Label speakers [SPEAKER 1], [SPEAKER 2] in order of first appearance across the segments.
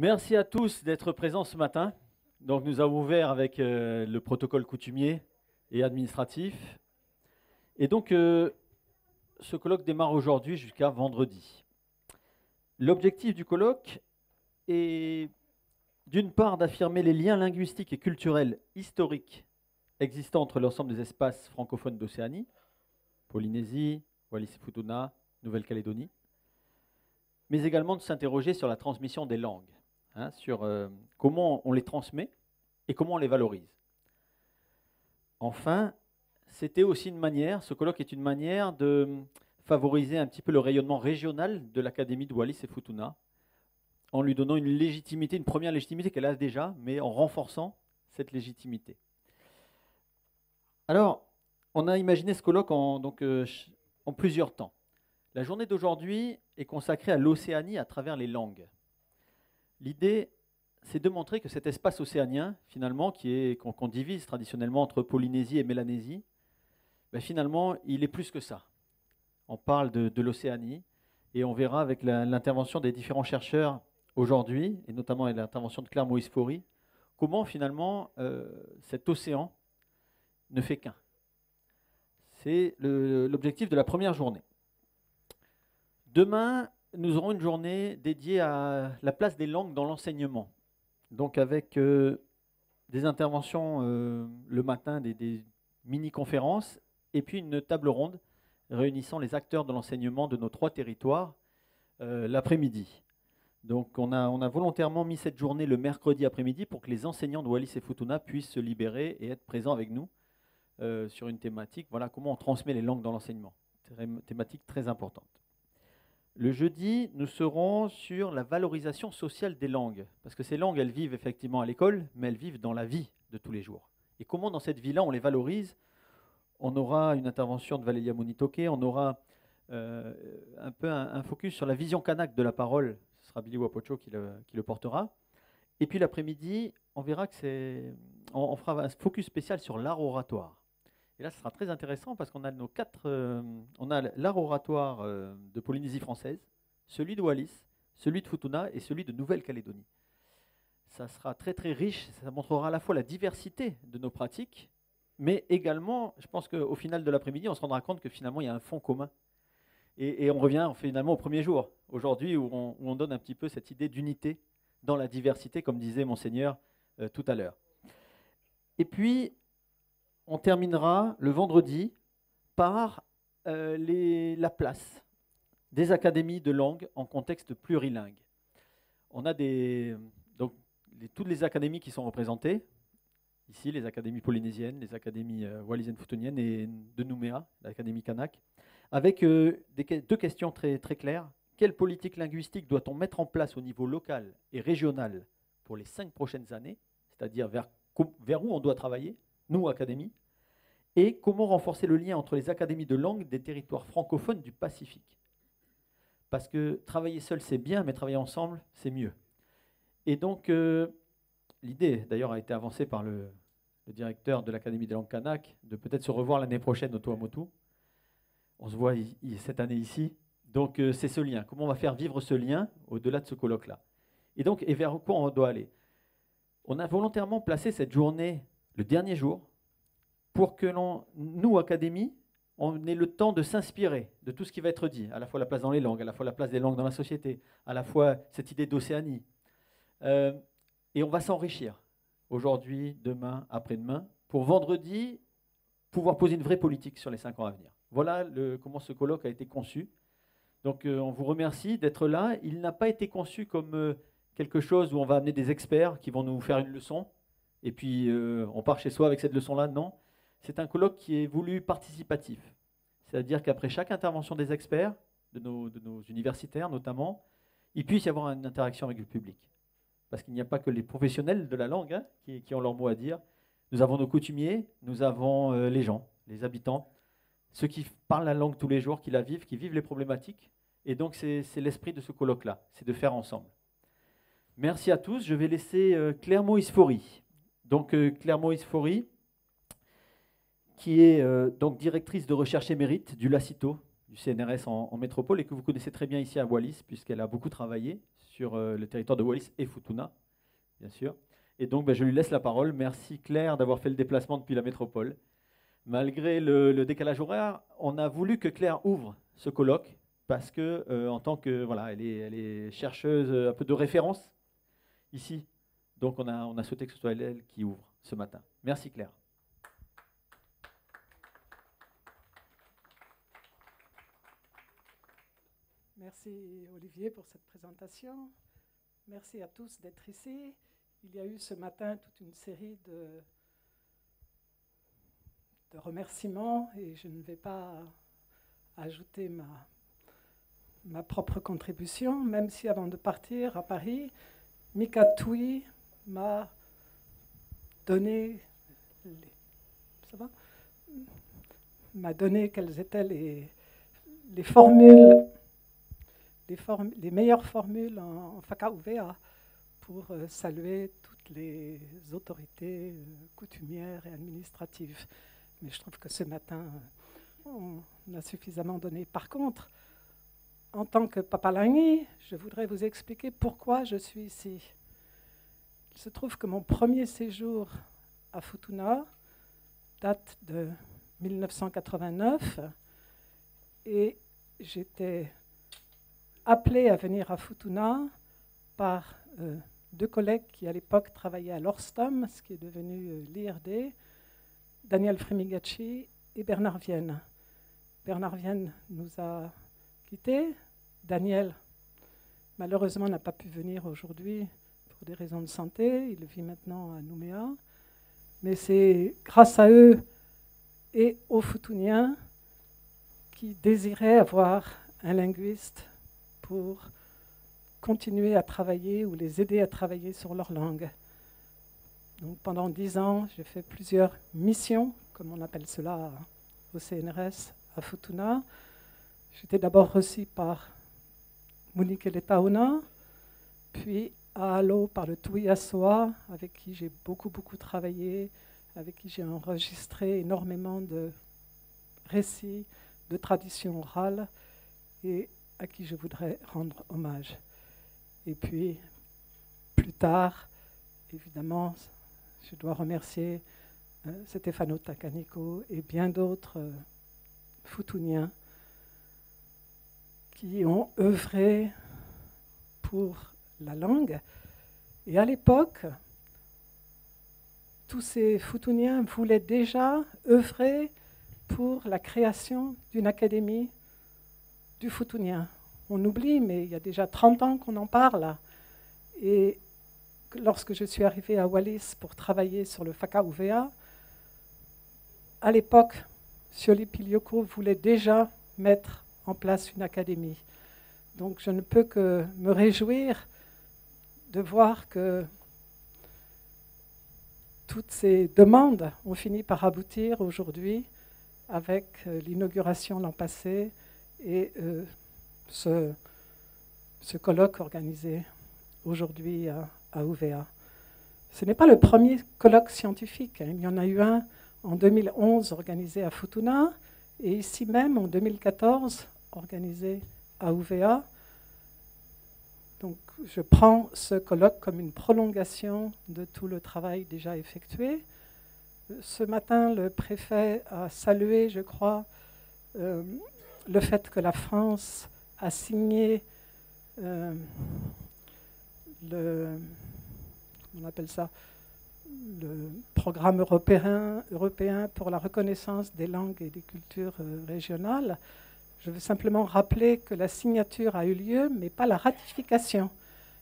[SPEAKER 1] Merci à tous d'être présents ce matin. Donc, nous avons ouvert avec le protocole coutumier et administratif. Et donc, ce colloque démarre aujourd'hui jusqu'à vendredi. L'objectif du colloque est d'une part d'affirmer les liens linguistiques et culturels historiques existants entre l'ensemble des espaces francophones d'Océanie, Polynésie, Wallis-et-Futuna, Nouvelle-Calédonie, mais également de s'interroger sur la transmission des langues, sur comment on les transmet et comment on les valorise. Enfin, c'était aussi une manière, ce colloque est une manière de favoriser un petit peu le rayonnement régional de l'Académie de Wallis-et-Futuna, en lui donnant une légitimité, une première légitimité qu'elle a déjà, mais en renforçant cette légitimité. Alors, on a imaginé ce colloque en plusieurs temps. La journée d'aujourd'hui est consacrée à l'Océanie à travers les langues. L'idée, c'est de montrer que cet espace océanien, finalement, qu'on divise traditionnellement entre Polynésie et Mélanésie, finalement, il est plus que ça. On parle de l'Océanie, et on verra avec l'intervention des différents chercheurs aujourd'hui, et notamment avec l'intervention de Claire Moïse-Faury, comment finalement cet océan ne fait qu'un. C'est l'objectif de la première journée. Demain, nous aurons une journée dédiée à la place des langues dans l'enseignement. Donc avec des interventions le matin, des mini-conférences, et puis une table ronde réunissant les acteurs de l'enseignement de nos 3 territoires l'après-midi. Donc on a volontairement mis cette journée le mercredi après-midi pour que les enseignants de Wallis-et-Futuna puissent se libérer et être présents avec nous sur une thématique, voilà comment on transmet les langues dans l'enseignement. Thématique très importante. Le jeudi, nous serons sur la valorisation sociale des langues, parce que ces langues, elles vivent effectivement à l'école, mais elles vivent dans la vie de tous les jours. Et comment dans cette vie-là, on les valorise? On aura une intervention de Valélia Monitoke, on aura un peu un focus sur la vision kanak de la parole, ce sera Billy Wapocho qui le portera. Et puis l'après-midi, on verra que on fera un focus spécial sur l'art oratoire. Et là, ce sera très intéressant parce qu'on a on a l'art oratoire de Polynésie française, celui de Wallis, celui de Futuna et celui de Nouvelle-Calédonie. Ça sera très très riche, ça montrera à la fois la diversité de nos pratiques, mais également, je pense qu'au final de l'après-midi, on se rendra compte que finalement, il y a un fond commun. Et on revient finalement au premier jour, aujourd'hui, où on donne un petit peu cette idée d'unité dans la diversité, comme disait Monseigneur tout à l'heure. Et puis, on terminera le vendredi par la place des académies de langue en contexte plurilingue. On a toutes les académies qui sont représentées, ici les académies polynésiennes, les académies wallisiennes-futuniennes et de Nouméa, l'académie kanak, avec 2 questions très, très claires. Quelle politique linguistique doit-on mettre en place au niveau local et régional pour les 5 prochaines années, c'est-à-dire vers où on doit travailler, nous, académies, et comment renforcer le lien entre les académies de langue des territoires francophones du Pacifique. Parce que travailler seul, c'est bien, mais travailler ensemble, c'est mieux. Et donc, l'idée, d'ailleurs, a été avancée par le directeur de l'Académie des langues kanak, de peut-être se revoir l'année prochaine au Tuamotu. On se voit cette année ici. Donc, c'est ce lien. Comment on va faire vivre ce lien au-delà de ce colloque-là? Et donc, et vers quoi on doit aller? On a volontairement placé cette journée, le dernier jour, pour que nous, Académie, on ait le temps de s'inspirer de tout ce qui va être dit, à la fois la place dans les langues, à la fois la place des langues dans la société, à la fois cette idée d'Océanie. Et on va s'enrichir aujourd'hui, demain, après-demain, pour vendredi, pouvoir poser une vraie politique sur les 5 ans à venir. Voilà comment ce colloque a été conçu. Donc on vous remercie d'être là. Il n'a pas été conçu comme quelque chose où on va amener des experts qui vont nous faire une leçon, et puis on part chez soi avec cette leçon-là. Non, c'est un colloque qui est voulu participatif. C'est-à-dire qu'après chaque intervention des experts, de nos universitaires notamment, il puisse y avoir une interaction avec le public. Parce qu'il n'y a pas que les professionnels de la langue qui ont leur mot à dire. Nous avons nos coutumiers, nous avons les gens, les habitants, ceux qui parlent la langue tous les jours, qui la vivent, qui vivent les problématiques. Et donc c'est l'esprit de ce colloque-là, c'est de faire ensemble. Merci à tous. Je vais laisser Claire Moïse-Faury. Donc Claire Moïse-Faury, qui est donc directrice de recherche émérite du LACITO, du CNRS en métropole, et que vous connaissez très bien ici à Wallis, puisqu'elle a beaucoup travaillé sur le territoire de Wallis et Futuna, bien sûr. Et donc, je lui laisse la parole. Merci Claire d'avoir fait le déplacement depuis la métropole. Malgré le décalage horaire, on a voulu que Claire ouvre ce colloque parce que, en tant que, voilà, elle est chercheuse un peu de référence ici. Donc, on a souhaité que ce soit elle qui ouvre ce matin. Merci Claire.
[SPEAKER 2] Merci Olivier pour cette présentation. Merci à tous d'être ici. Il y a eu ce matin toute une série de remerciements et je ne vais pas ajouter ma propre contribution, même si avant de partir à Paris, Mika Tui m'a donné quelles étaient les formules, les meilleures formules en Whakauvea pour saluer toutes les autorités coutumières et administratives. Mais je trouve que ce matin, on a suffisamment donné. Par contre, en tant que Papalangi, je voudrais vous expliquer pourquoi je suis ici. Il se trouve que mon premier séjour à Futuna date de 1989 et j'étais appelée à venir à Futuna par deux collègues qui à l'époque travaillaient à l'Orstom, ce qui est devenu l'IRD, Daniel Fremigaci et Bernard Vienne. Bernard Vienne nous a quittés. Daniel, malheureusement, n'a pas pu venir aujourd'hui pour des raisons de santé. Il vit maintenant à Nouméa. Mais c'est grâce à eux et aux Futuniens qui désiraient avoir un linguiste pour continuer à travailler ou les aider à travailler sur leur langue. Donc, pendant 10 ans, j'ai fait plusieurs missions, comme on appelle cela au CNRS, à Futuna. J'étais d'abord reçue par Munikele Tauna, puis à Alo par le Tui Asoa, avec qui j'ai beaucoup travaillé, avec qui j'ai enregistré énormément de récits, de traditions orales, et à qui je voudrais rendre hommage. Et puis, plus tard, évidemment, je dois remercier Stefano Tacanico et bien d'autres Futuniens qui ont œuvré pour la langue. Et à l'époque, tous ces Futuniens voulaient déjà œuvrer pour la création d'une académie du Futunien. On oublie, mais il y a déjà 30 ans qu'on en parle. Et lorsque je suis arrivée à Wallis pour travailler sur le Whakauvea, à l'époque, Sioli Pilioko voulait déjà mettre en place une académie. Donc je ne peux que me réjouir de voir que toutes ces demandes ont fini par aboutir aujourd'hui avec l'inauguration l'an passé et ce colloque organisé aujourd'hui à Uvea. Ce n'est pas le premier colloque scientifique. Il y en a eu un en 2011 organisé à Futuna et ici même en 2014 organisé à Uvea. Donc je prends ce colloque comme une prolongation de tout le travail déjà effectué. Ce matin, le préfet a salué, je crois, le fait que la France a signé on appelle ça le programme européen pour la reconnaissance des langues et des cultures régionales. Je veux simplement rappeler que la signature a eu lieu, mais pas la ratification.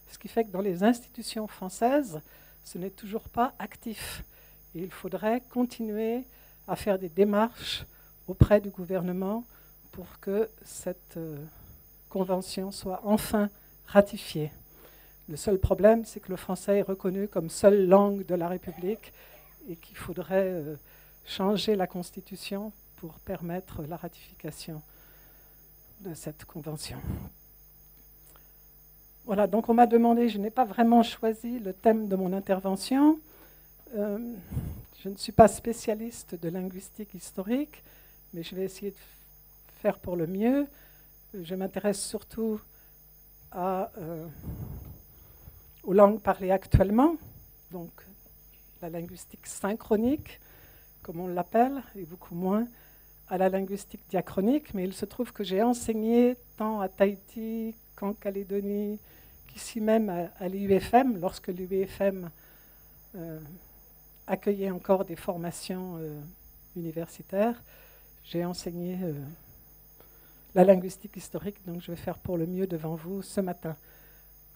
[SPEAKER 2] Ce qui fait que dans les institutions françaises, ce n'est toujours pas actif. Et il faudrait continuer à faire des démarches auprès du gouvernement pour que cette convention soit enfin ratifiée. Le seul problème, c'est que le français est reconnu comme seule langue de la République et qu'il faudrait changer la Constitution pour permettre la ratification de cette convention. Voilà, donc on m'a demandé, je n'ai pas vraiment choisi le thème de mon intervention. Je ne suis pas spécialiste de linguistique historique, mais je vais essayer de faire pour le mieux. Je m'intéresse surtout à aux langues parlées actuellement, donc la linguistique synchronique, comme on l'appelle, et beaucoup moins à la linguistique diachronique, mais il se trouve que j'ai enseigné tant à Tahiti qu'en Calédonie, qu'ici même à l'UFM, lorsque l'UFM accueillait encore des formations universitaires. J'ai enseigné la linguistique historique, donc je vais faire pour le mieux devant vous ce matin.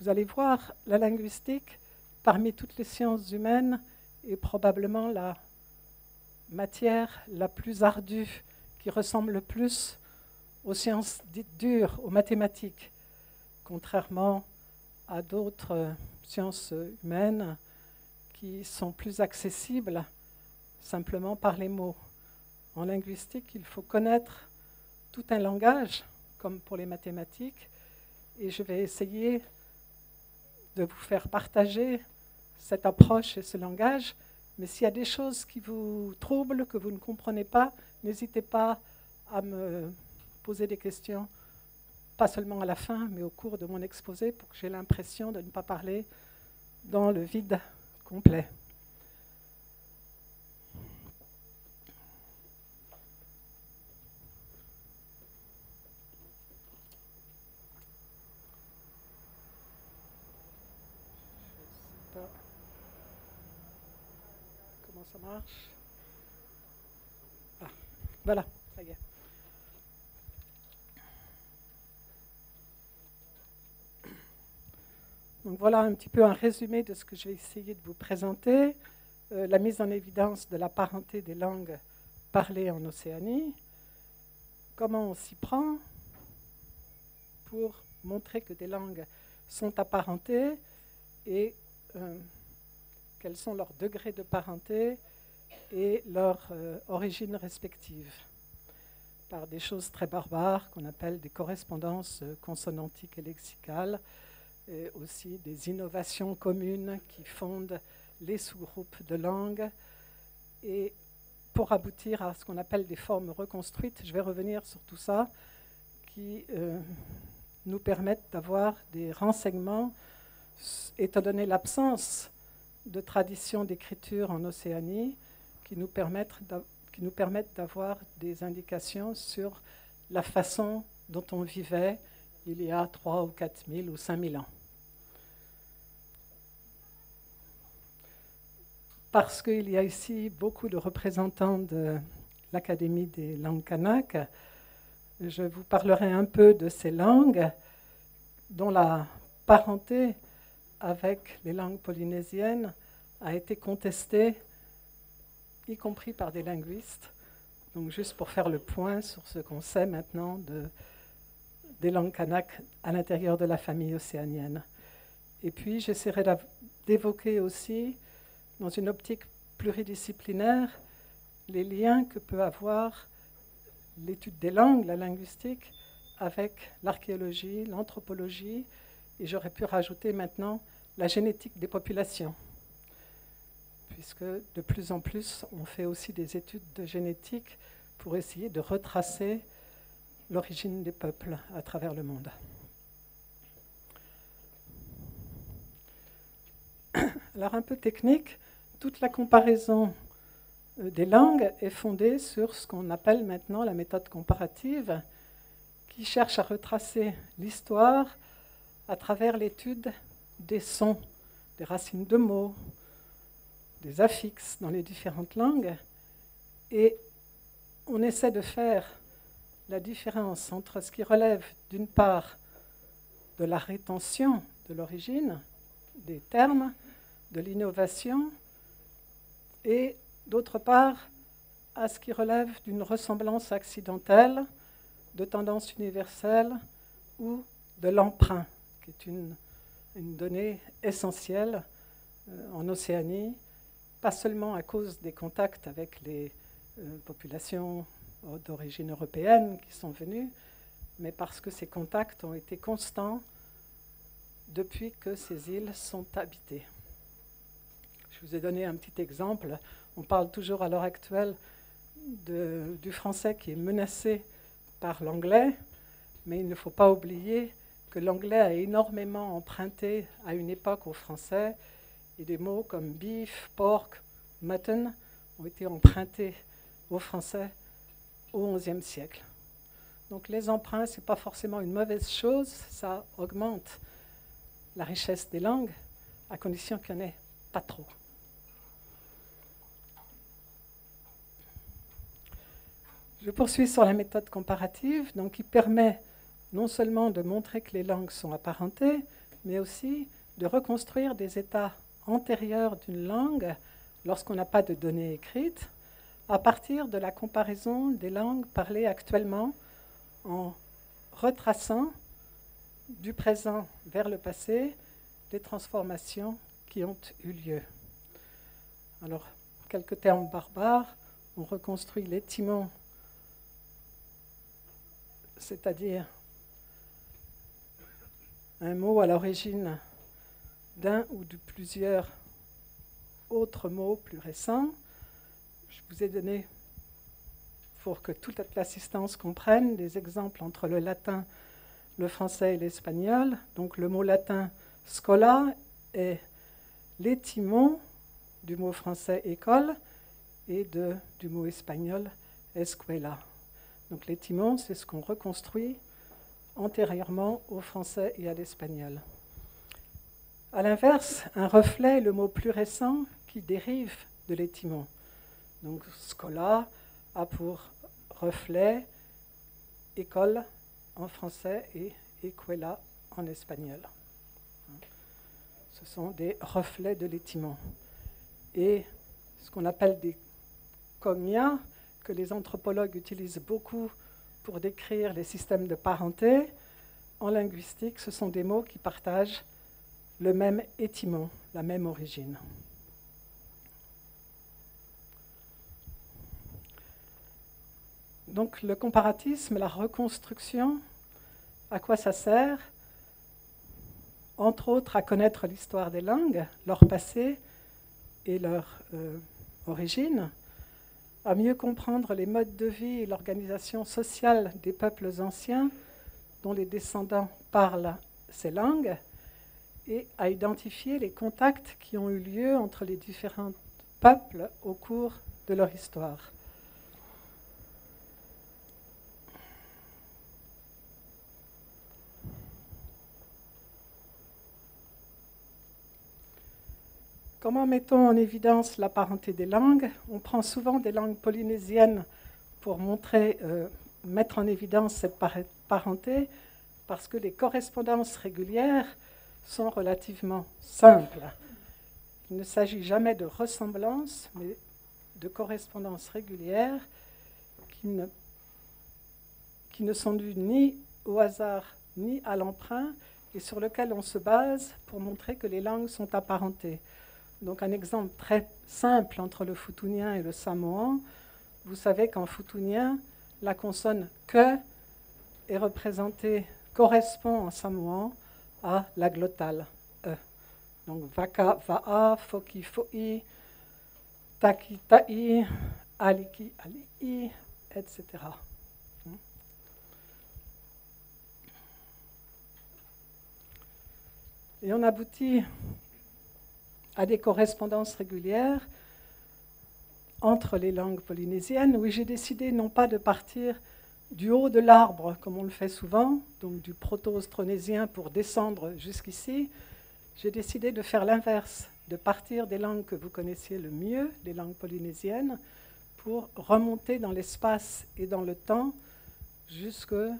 [SPEAKER 2] Vous allez voir, la linguistique, parmi toutes les sciences humaines, est probablement la matière la plus ardue, qui ressemble le plus aux sciences dites dures, aux mathématiques, contrairement à d'autres sciences humaines qui sont plus accessibles simplement par les mots. En linguistique, il faut connaître tout un langage, comme pour les mathématiques, et je vais essayer de vous faire partager cette approche et ce langage. Mais s'il y a des choses qui vous troublent, que vous ne comprenez pas, n'hésitez pas à me poser des questions, pas seulement à la fin, mais au cours de mon exposé, pour que j'ai l'impression de ne pas parler dans le vide complet. Je ne sais pas comment ça marche. Ah, voilà, ça y est. Donc voilà un petit peu un résumé de ce que je vais essayer de vous présenter. La mise en évidence de la parenté des langues parlées en Océanie. Comment on s'y prend pour montrer que des langues sont apparentées et quels sont leurs degrés de parenté et leur origine respective, par des choses très barbares qu'on appelle des correspondances consonantiques et lexicales, et aussi des innovations communes qui fondent les sous-groupes de langues. Et pour aboutir à ce qu'on appelle des formes reconstruites, je vais revenir sur tout ça, qui nous permettent d'avoir des renseignements, étant donné l'absence de traditions d'écriture en Océanie, qui nous permettent d'avoir des indications sur la façon dont on vivait il y a 3 ou 4 000 ou 5 000 ans. Parce qu'il y a ici beaucoup de représentants de l'Académie des langues kanaks, je vous parlerai un peu de ces langues dont la parenté avec les langues polynésiennes a été contestée, y compris par des linguistes. Donc juste pour faire le point sur ce qu'on sait maintenant des langues kanaks à l'intérieur de la famille océanienne. Et puis j'essaierai d'évoquer aussi, dans une optique pluridisciplinaire, les liens que peut avoir l'étude des langues, la linguistique, avec l'archéologie, l'anthropologie, et j'aurais pu rajouter maintenant la génétique des populations, puisque de plus en plus, on fait aussi des études de génétique pour essayer de retracer l'origine des peuples à travers le monde. Alors un peu technique, toute la comparaison des langues est fondée sur ce qu'on appelle maintenant la méthode comparative, qui cherche à retracer l'histoire à travers l'étude des sons, des racines de mots, des affixes dans les différentes langues. Et on essaie de faire la différence entre ce qui relève d'une part de la rétention de l'origine des termes, de l'innovation, et d'autre part à ce qui relève d'une ressemblance accidentelle, de tendance universelle ou de l'emprunt, qui est une donnée essentielle en Océanie, pas seulement à cause des contacts avec les populations d'origine européenne qui sont venues, mais parce que ces contacts ont été constants depuis que ces îles sont habitées. Je vous ai donné un petit exemple. On parle toujours à l'heure actuelle du français qui est menacé par l'anglais, mais il ne faut pas oublier que l'anglais a énormément emprunté à une époque au français, et des mots comme beef, pork, mutton ont été empruntés au français au XIe siècle. Donc les emprunts, ce n'est pas forcément une mauvaise chose, ça augmente la richesse des langues, à condition qu'il n'y en ait pas trop. Je poursuis sur la méthode comparative, donc qui permet non seulement de montrer que les langues sont apparentées, mais aussi de reconstruire des états antérieurs d'une langue lorsqu'on n'a pas de données écrites, à partir de la comparaison des langues parlées actuellement en retraçant du présent vers le passé les transformations qui ont eu lieu. Alors, quelques termes barbares, on reconstruit l'étymon, c'est-à-dire un mot à l'origine d'un ou de plusieurs autres mots plus récents. Je vous ai donné, pour que toute l'assistance comprenne, des exemples entre le latin, le français et l'espagnol. Donc le mot latin « scola » est l'étymon du mot français « école » et du mot espagnol « escuela ». Donc l'étymon, c'est ce qu'on reconstruit antérieurement au français et à l'espagnol. À l'inverse, un reflet est le mot plus récent qui dérive de l'étymon. Donc scola a pour reflet école en français et escuela en espagnol. Ce sont des reflets de l'étymon. Et ce qu'on appelle des cogna, que les anthropologues utilisent beaucoup pour décrire les systèmes de parenté, en linguistique, ce sont des mots qui partagent le même étymon, la même origine. Donc le comparatisme, la reconstruction, à quoi ça sert? Entre autres, à connaître l'histoire des langues, leur passé et leur origine, à mieux comprendre les modes de vie et l'organisation sociale des peuples anciens dont les descendants parlent ces langues, et à identifier les contacts qui ont eu lieu entre les différents peuples au cours de leur histoire. Comment mettons en évidence la parenté des langues? On prend souvent des langues polynésiennes pour mettre en évidence cette parenté, parce que les correspondances régulières sont relativement simples. Il ne s'agit jamais de ressemblance, mais de correspondances régulières qui ne sont dues ni au hasard ni à l'emprunt, et sur lesquelles on se base pour montrer que les langues sont apparentées. Donc un exemple très simple entre le foutounien et le samoan. Vous savez qu'en foutounien, la consonne « que » est représentée, correspond en samoan à la glottale « e ». Donc vaka, va'a, foki, fo'i, taki, ta'i, aliki, ali'i, etc. Et on aboutit à des correspondances régulières entre les langues polynésiennes, où j'ai décidé non pas de partir du haut de l'arbre, comme on le fait souvent, donc du proto-austronésien pour descendre jusqu'ici. J'ai décidé de faire l'inverse, de partir des langues que vous connaissiez le mieux, les langues polynésiennes, pour remonter dans l'espace et dans le temps jusqu'à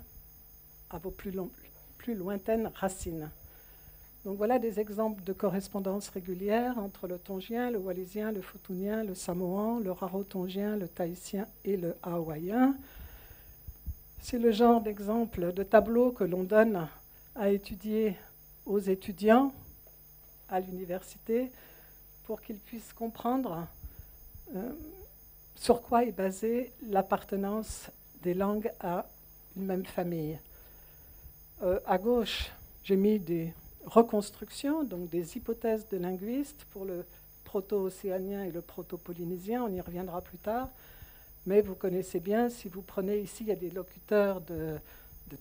[SPEAKER 2] vos plus lointaines racines. Donc voilà des exemples de correspondances régulières entre le tongien, le wallisien, le foutounien, le samoan, le rarotongien, le tahitien et le hawaïen. C'est le genre d'exemple de tableau que l'on donne à étudier aux étudiants à l'université pour qu'ils puissent comprendre sur quoi est basée l'appartenance des langues à une même famille. À gauche, j'ai mis des reconstructions, donc des hypothèses de linguistes pour le proto-océanien et le proto-polynésien, on y reviendra plus tard. Mais vous connaissez bien, si vous prenez ici, il y a des locuteurs de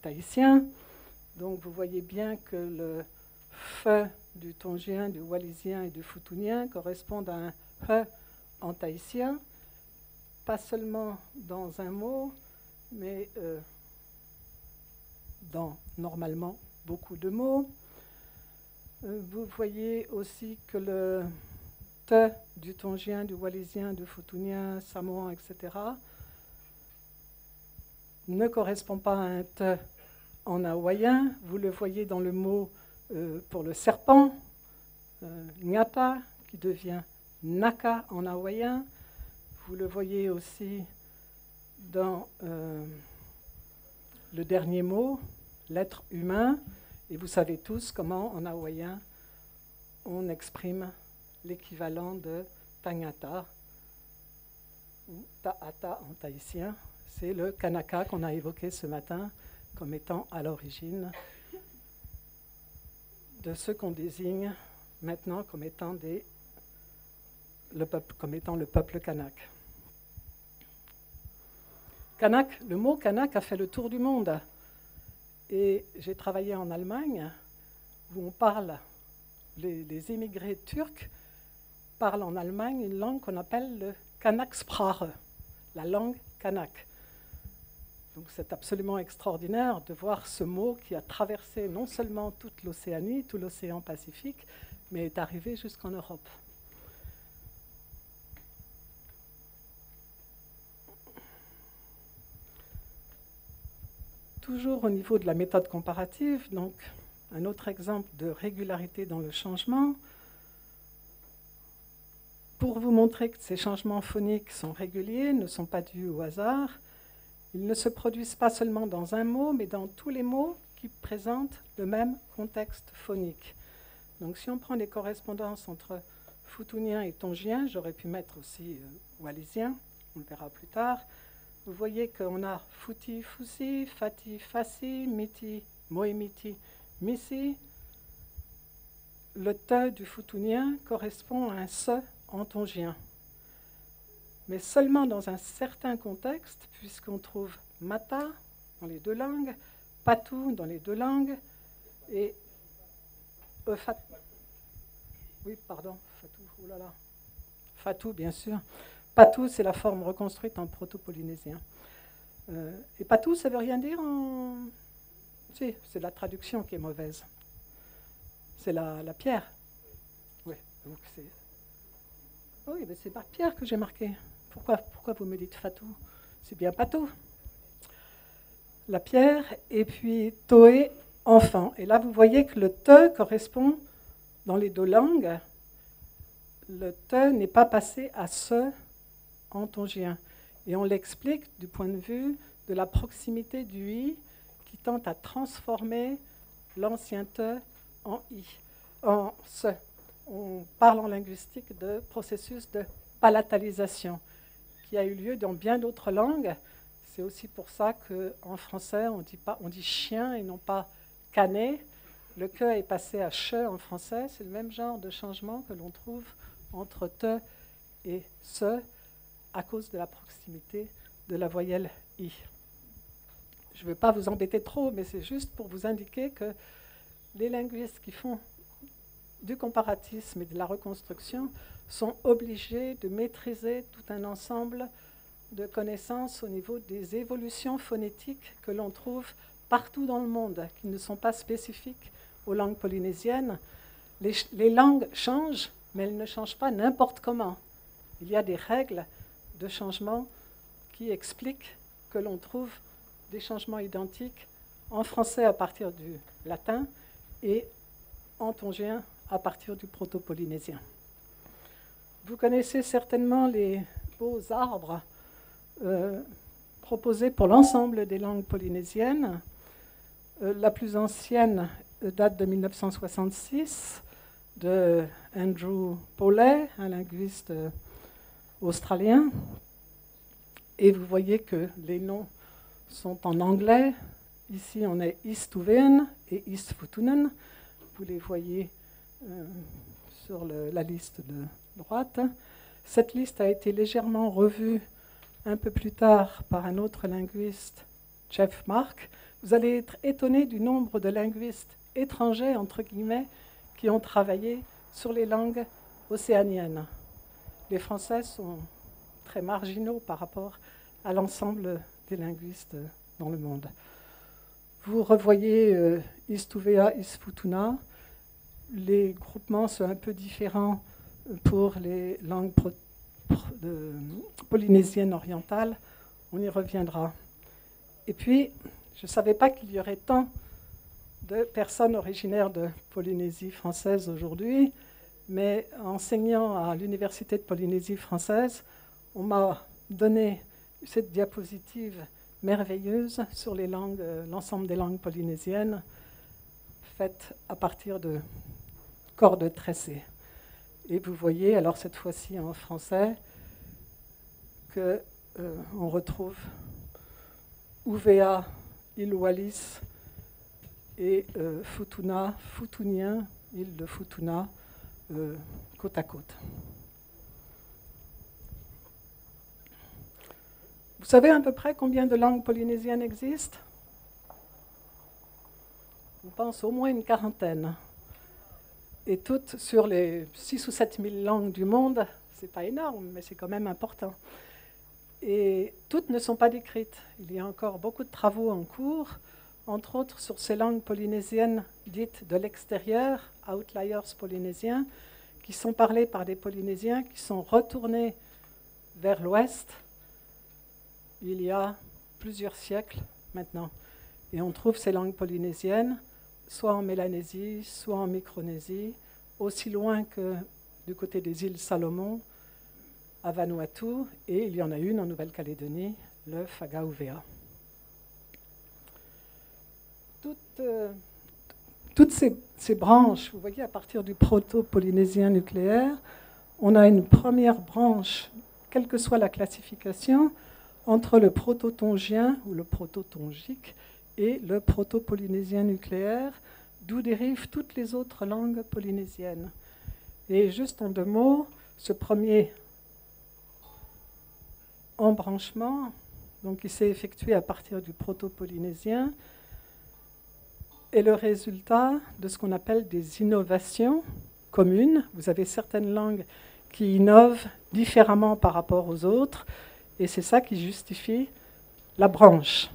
[SPEAKER 2] tahitien, Donc vous voyez bien que le fe du tongien, du wallisien et du foutounien correspondent à un he en tahitien, pas seulement dans un mot, mais dans normalement beaucoup de mots. Vous voyez aussi que le te du tongien, du wallisien, du foutounien, samoan, etc. ne correspond pas à un te en hawaïen. Vous le voyez dans le mot pour le serpent, ngata, qui devient naka en hawaïen. Vous le voyez aussi dans le dernier mot, l'être humain. Et vous savez tous comment, en hawaïen, on exprime l'équivalent de tangata ou ta'ata en tahitien. C'est le kanaka qu'on a évoqué ce matin comme étant à l'origine de ce qu'on désigne maintenant comme étant, le peuple kanak. Kanak, le mot kanak a fait le tour du monde. Et j'ai travaillé en Allemagne, où on parle, les émigrés turcs parlent en Allemagne une langue qu'on appelle le Kanaksprache, la langue kanak. Donc c'est absolument extraordinaire de voir ce mot qui a traversé non seulement toute l'Océanie, tout l'océan Pacifique, mais est arrivé jusqu'en Europe. Toujours au niveau de la méthode comparative, donc un autre exemple de régularité dans le changement. Pour vous montrer que ces changements phoniques sont réguliers, ne sont pas dus au hasard, ils ne se produisent pas seulement dans un mot, mais dans tous les mots qui présentent le même contexte phonique. Donc si on prend les correspondances entre foutounien et tongien, j'aurais pu mettre aussi wallisien, on le verra plus tard. Vous voyez qu'on a fouti, foussi, fati, fassi, miti, moemiti, missi. Le te du foutounien correspond à un se en tongien. Mais seulement dans un certain contexte, puisqu'on trouve mata dans les deux langues, patou dans les deux langues, et fatou, bien sûr. Patou, c'est la forme reconstruite en proto-polynésien. Et patou, ça ne veut rien dire en... Si, c'est la traduction qui est mauvaise. C'est la pierre. Oui, donc c'est... Oui, mais c'est par pierre que j'ai marqué. Pourquoi vous me dites fatou? C'est bien patou. La pierre, et puis toé, enfant. Et là, vous voyez que le te correspond dans les deux langues. Le te n'est pas passé à se en tongien. Et on l'explique du point de vue de la proximité du i qui tente à transformer l'ancien te en i, en se. On parle en linguistique de processus de palatalisation qui a eu lieu dans bien d'autres langues. C'est aussi pour ça qu'en français, on dit chien et non pas canet. Le que est passé à che en français. C'est le même genre de changement que l'on trouve entre te et se à cause de la proximité de la voyelle i. Je ne veux pas vous embêter trop, mais c'est juste pour vous indiquer que les linguistes qui font du comparatisme et de la reconstruction sont obligés de maîtriser tout un ensemble de connaissances au niveau des évolutions phonétiques que l'on trouve partout dans le monde, qui ne sont pas spécifiques aux langues polynésiennes. Les langues changent, mais elles ne changent pas n'importe comment. Il y a des règles de changement qui expliquent que l'on trouve des changements identiques en français à partir du latin et en tongien à partir du proto-polynésien. Vous connaissez certainement les beaux arbres proposés pour l'ensemble des langues polynésiennes. La plus ancienne date de 1966, de Andrew Paulet, un linguiste australien. Et vous voyez que les noms sont en anglais. Ici, on est Istuveen et Istfutunen. Vous les voyez sur la liste de droite. Cette liste a été légèrement revue un peu plus tard par un autre linguiste, Jeff Mark, Vous allez être étonné du nombre de linguistes étrangers, entre guillemets, qui ont travaillé sur les langues océaniennes. Les Français sont très marginaux par rapport à l'ensemble des linguistes dans le monde. Vous revoyez Istuvea, Isfutuna. Les groupements sont un peu différents pour les langues polynésiennes orientales. On y reviendra. Et puis, je ne savais pas qu'il y aurait tant de personnes originaires de Polynésie française aujourd'hui, mais enseignant à l'Université de Polynésie française, on m'a donné cette diapositive merveilleuse sur les langues, l'ensemble des langues polynésiennes, faite à partir de cordes tressées. Et vous voyez, alors cette fois-ci en français, qu'on retrouve Uvea, Iloalis et Futuna, Futunien, île de Futuna, côte à côte. Vous savez à peu près combien de langues polynésiennes existent? On pense au moins une quarantaine. Et toutes sur les 6 ou 7 000 langues du monde, c'est pas énorme, mais c'est quand même important. Et toutes ne sont pas décrites. Il y a encore beaucoup de travaux en cours, entre autres sur ces langues polynésiennes dites de l'extérieur, outliers polynésiens, qui sont parlées par des Polynésiens qui sont retournés vers l'ouest il y a plusieurs siècles maintenant. Et on trouve ces langues polynésiennes soit en Mélanésie, soit en Micronésie, aussi loin que du côté des îles Salomon, à Vanuatu, et il y en a une en Nouvelle-Calédonie, le Fagauvea. Toutes ces branches, vous voyez, à partir du proto-polynésien nucléaire, on a une première branche, quelle que soit la classification, entre le proto-tongien ou le proto-tongique et le proto-polynésien nucléaire, d'où dérivent toutes les autres langues polynésiennes. Et juste en 2 mots, ce premier embranchement, donc qui s'est effectué à partir du proto-polynésien, est le résultat de ce qu'on appelle des innovations communes. Vous avez certaines langues qui innovent différemment par rapport aux autres, et c'est ça qui justifie la branche.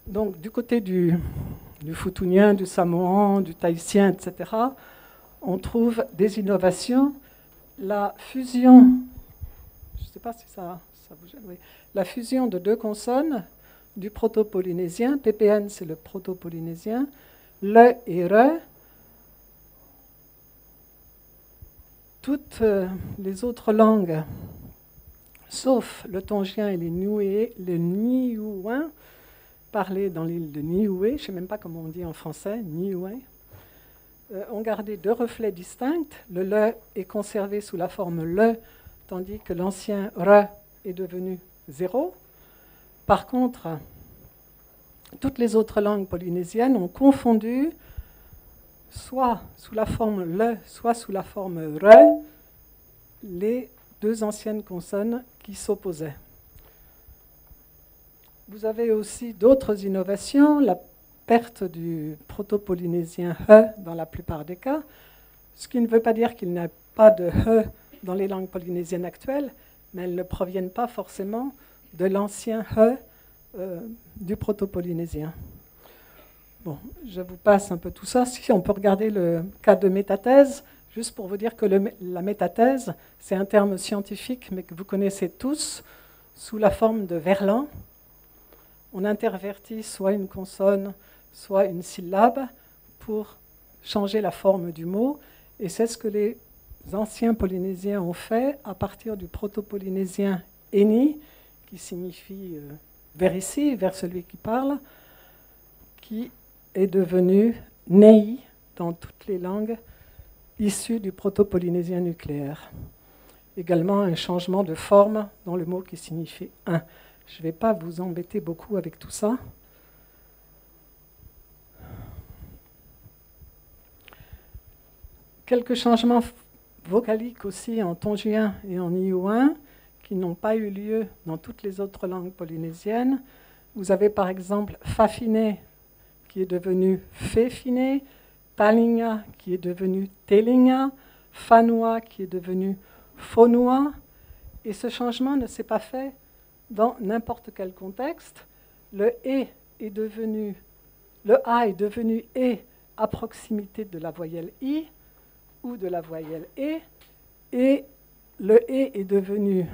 [SPEAKER 2] Donc, du côté du futunien, du samoan, du tahitien, etc., on trouve des innovations. La fusion, je ne sais pas si ça vous gêne, oui. La fusion de 2 consonnes du proto-polynésien, PPN c'est le proto-polynésien, le et re. Toutes les autres langues, sauf le tongien et le niuin, parlés dans l'île de Niue, je ne sais même pas comment on dit en français, Niue, ont gardé 2 reflets distincts. Le le est conservé sous la forme le, tandis que l'ancien re est devenu 0. Par contre, toutes les autres langues polynésiennes ont confondu, soit sous la forme le, soit sous la forme re, les 2 anciennes consonnes qui s'opposaient. Vous avez aussi d'autres innovations, la perte du proto-polynésien he dans la plupart des cas, ce qui ne veut pas dire qu'il n'y a pas de he dans les langues polynésiennes actuelles, mais elles ne proviennent pas forcément de l'ancien he du proto-polynésien. Bon, je vous passe un peu tout ça. Si on peut regarder le cas de métathèse, juste pour vous dire que la métathèse, c'est un terme scientifique, mais que vous connaissez tous, sous la forme de verlan. On intervertit soit une consonne, soit une syllabe pour changer la forme du mot. Et c'est ce que les anciens polynésiens ont fait à partir du proto-polynésien eni, qui signifie vers ici, vers celui qui parle, qui est devenu nei dans toutes les langues issues du proto-polynésien nucléaire. Également un changement de forme dans le mot qui signifie un. Je ne vais pas vous embêter beaucoup avec tout ça. Quelques changements vocaliques aussi en tongien et en niuin qui n'ont pas eu lieu dans toutes les autres langues polynésiennes. Vous avez par exemple Fafiné qui est devenu Féfiné, Talinga qui est devenu Telinga, Fanua qui est devenu Fonua. Et ce changement ne s'est pas fait dans n'importe quel contexte. Le A est devenu E à proximité de la voyelle I ou de la voyelle E, et le A est devenu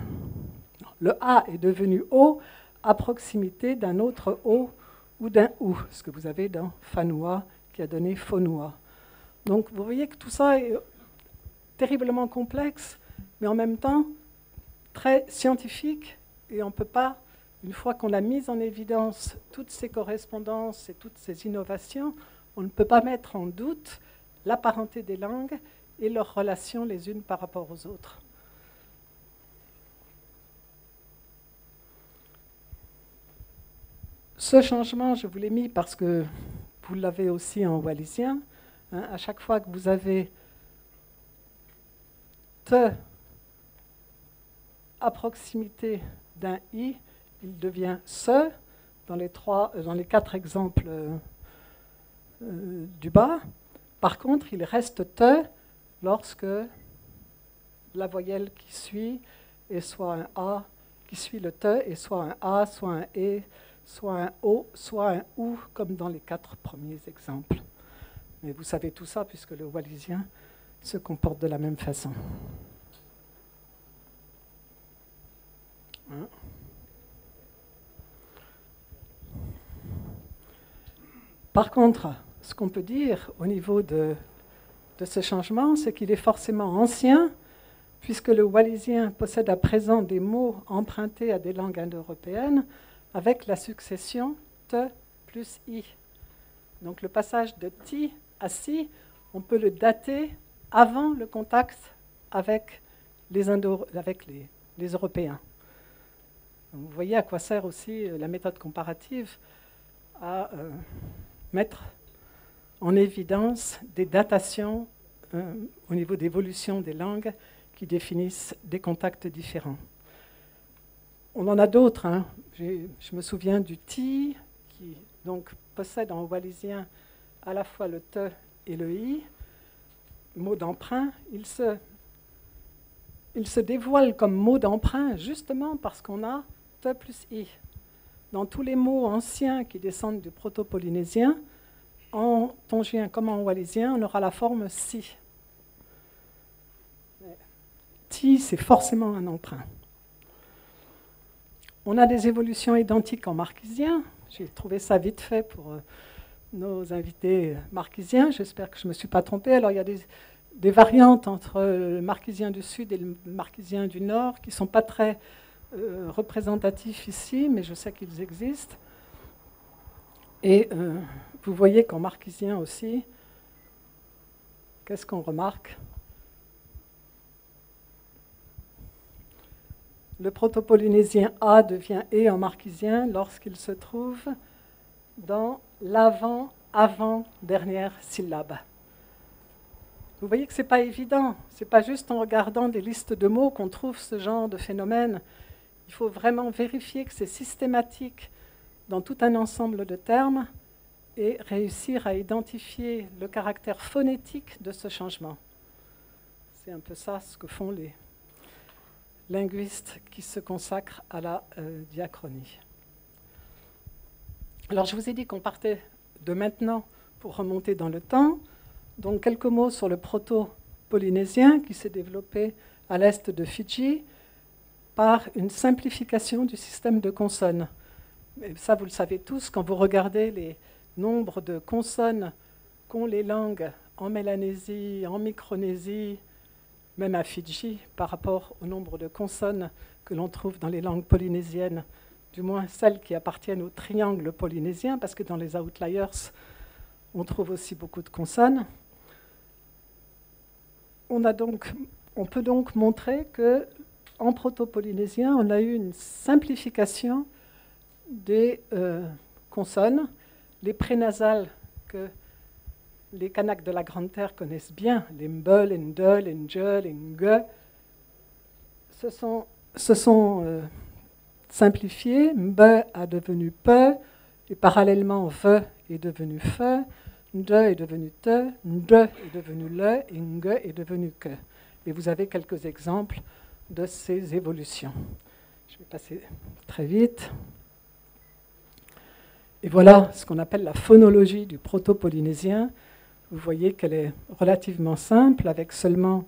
[SPEAKER 2] O à proximité d'un autre O ou d'un OU, ce que vous avez dans Fanua qui a donné Fonua. Donc vous voyez que tout ça est terriblement complexe, mais en même temps très scientifique, et on ne peut pas, une fois qu'on a mis en évidence toutes ces correspondances et toutes ces innovations, on ne peut pas mettre en doute la parenté des langues et leurs relations les unes par rapport aux autres. Ce changement, je vous l'ai mis parce que vous l'avez aussi en wallisien. À chaque fois que vous avez te à proximité d'un i, il devient se dans les 4 exemples du bas. Par contre, il reste te lorsque la voyelle qui suit est soit un a, qui suit le te est soit un a, soit un e, soit un o, soit un ou, comme dans les 4 premiers exemples. Mais vous savez tout ça puisque le wallisien se comporte de la même façon. Par contre, ce qu'on peut dire au niveau de ce changement, c'est qu'il est forcément ancien, puisque le wallisien possède à présent des mots empruntés à des langues indo-européennes avec la succession te plus i. Donc le passage de ti à si, on peut le dater avant le contact avec les Européens. Donc vous voyez à quoi sert aussi la méthode comparative, à mettre en évidence des datations au niveau d'évolution des langues qui définissent des contacts différents. On en a d'autres. Hein. Je me souviens du ti, qui donc possède en wallisien à la fois le te et le i, mot d'emprunt. Il se dévoile comme mot d'emprunt justement parce qu'on a te plus i. Dans tous les mots anciens qui descendent du proto-polynésien, en tongien comme en wallisien, on aura la forme si. Ti, c'est forcément un emprunt. On a des évolutions identiques en marquisien. J'ai trouvé ça vite fait pour nos invités marquisiens. J'espère que je ne me suis pas trompée. Alors, il y a des variantes entre le marquisien du Sud et le marquisien du Nord qui ne sont pas très représentatifs ici, mais je sais qu'ils existent. Et vous voyez qu'en marquisien aussi, qu'est-ce qu'on remarque ? Le proto-polynésien A devient E en marquisien lorsqu'il se trouve dans l'avant-avant-dernière syllabe. Vous voyez que ce n'est pas évident. Ce n'est pas juste en regardant des listes de mots qu'on trouve ce genre de phénomène. Il faut vraiment vérifier que c'est systématique dans tout un ensemble de termes et réussir à identifier le caractère phonétique de ce changement. C'est un peu ça ce que font les linguistes qui se consacrent à la diachronie. Alors je vous ai dit qu'on partait de maintenant pour remonter dans le temps. Donc quelques mots sur le proto-polynésien qui s'est développé à l'est de Fidji par une simplification du système de consonnes. Et ça, vous le savez tous, quand vous regardez les nombres de consonnes qu'ont les langues en Mélanésie, en Micronésie, même à Fidji, par rapport au nombre de consonnes que l'on trouve dans les langues polynésiennes, du moins celles qui appartiennent au triangle polynésien, parce que dans les outliers, on trouve aussi beaucoup de consonnes. On peut donc montrer qu'en proto-polynésien, on a eu une simplification des consonnes. Les prénasales que les Kanaks de la Grande Terre connaissent bien, les mbel, ndel, ndjel, nge, se sont simplifié. Mbe a devenu pe, et parallèlement, ve est devenu fe, nde est devenu te, nde est devenu le, et nge est devenu que. Et vous avez quelques exemples de ces évolutions. Je vais passer très vite. Et voilà ce qu'on appelle la phonologie du proto-polynésien. Vous voyez qu'elle est relativement simple, avec seulement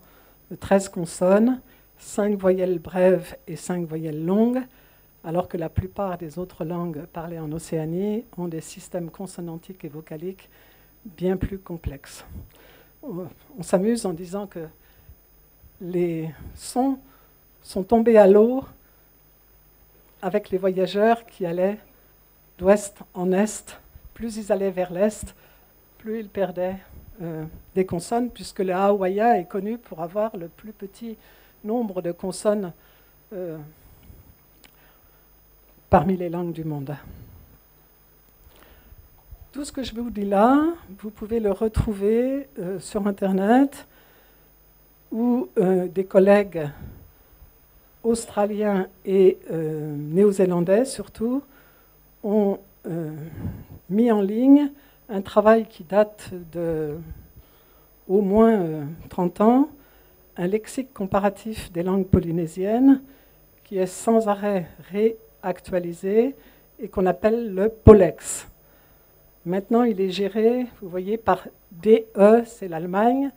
[SPEAKER 2] 13 consonnes, 5 voyelles brèves et 5 voyelles longues, alors que la plupart des autres langues parlées en Océanie ont des systèmes consonantiques et vocaliques bien plus complexes. On s'amuse en disant que les sons sont tombés à l'eau avec les voyageurs qui allaient d'ouest en est. Plus ils allaient vers l'est, plus ils perdaient des consonnes, puisque le hawaïa est connu pour avoir le plus petit nombre de consonnes parmi les langues du monde. Tout ce que je vous dis là, vous pouvez le retrouver sur Internet, où des collègues australiens et néo-zélandais surtout ont mis en ligne un travail qui date de au moins 30 ans, un lexique comparatif des langues polynésiennes qui est sans arrêt réactualisé et qu'on appelle le POLEX. Maintenant, il est géré, vous voyez, par DE, c'est l'Allemagne.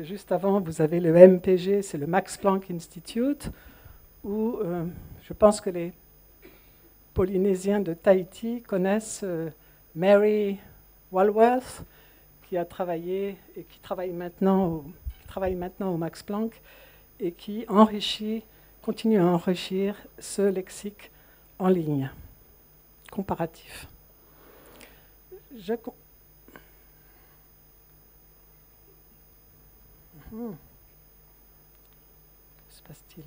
[SPEAKER 2] Juste avant, vous avez le MPG, c'est le Max Planck Institute, où je pense que les Polynésiens de Tahiti connaissent Mary Walworth, qui a travaillé et qui travaille maintenant au Max Planck et qui continue à enrichir ce lexique en ligne comparatif. Que se passe-t-il ?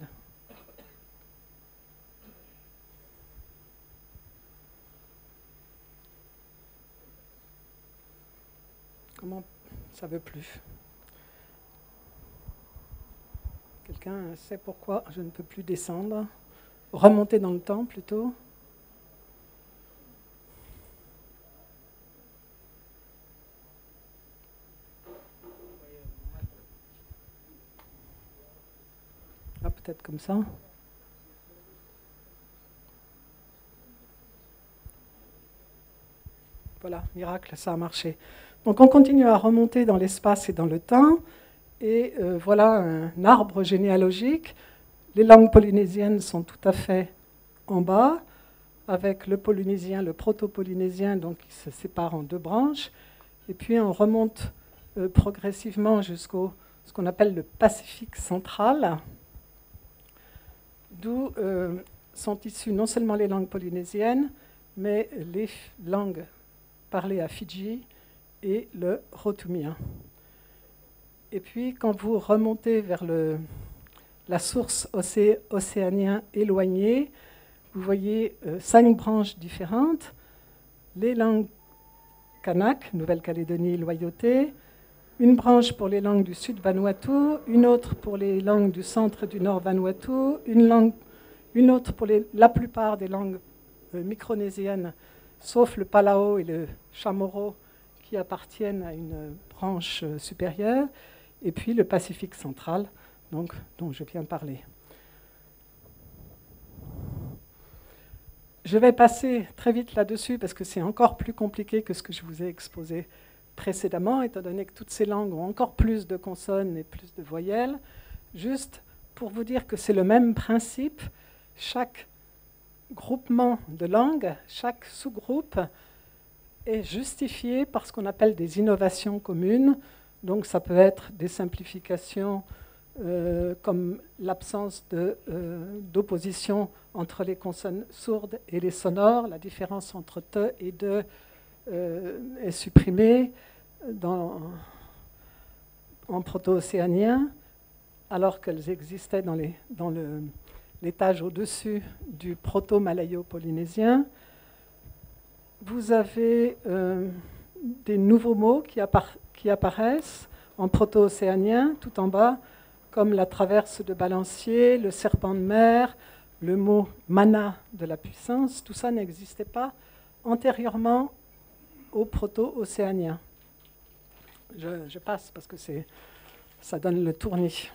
[SPEAKER 2] Comment ça ne veut plus ? Quelqu'un sait pourquoi je ne peux plus descendre ? Remonter dans le temps plutôt ? Ah, peut-être comme ça. Voilà, miracle, ça a marché. Donc on continue à remonter dans l'espace et dans le temps. Et voilà un arbre généalogique. Les langues polynésiennes sont tout à fait en bas, avec le polynésien, le proto-polynésien, donc qui se sépare en deux branches. Et puis on remonte progressivement jusqu'au ce qu'on appelle le Pacifique central, d'où sont issues non seulement les langues polynésiennes, mais les langues parlées à Fidji et le rotumien. Et puis, quand vous remontez vers la source océanien éloignée, vous voyez 5 branches différentes. Les langues kanak, Nouvelle-Calédonie, Loyauté, une branche pour les langues du sud Vanuatu, une autre pour les langues du centre et du nord Vanuatu, une autre pour la plupart des langues micronésiennes, sauf le Palao et le Chamorro, qui appartiennent à une branche supérieure, et puis le Pacifique central, donc, dont je viens de parler. Je vais passer très vite là-dessus parce que c'est encore plus compliqué que ce que je vous ai exposé précédemment, étant donné que toutes ces langues ont encore plus de consonnes et plus de voyelles. Juste pour vous dire que c'est le même principe, chaque groupement de langues, chaque sous-groupe est justifié par ce qu'on appelle des innovations communes. Donc ça peut être des simplifications comme l'absence d'opposition entre les consonnes sourdes et les sonores, la différence entre te et de est supprimée en proto-océanien, alors qu'elles existaient dans l'étage au-dessus du proto-malayo-polynésien. Vous avez des nouveaux mots qui apparaissent en proto-océanien, tout en bas, comme la traverse de balancier, le serpent de mer, le mot mana de la puissance, tout ça n'existait pas antérieurement au proto-océanien. Je passe parce que ça donne le tournis.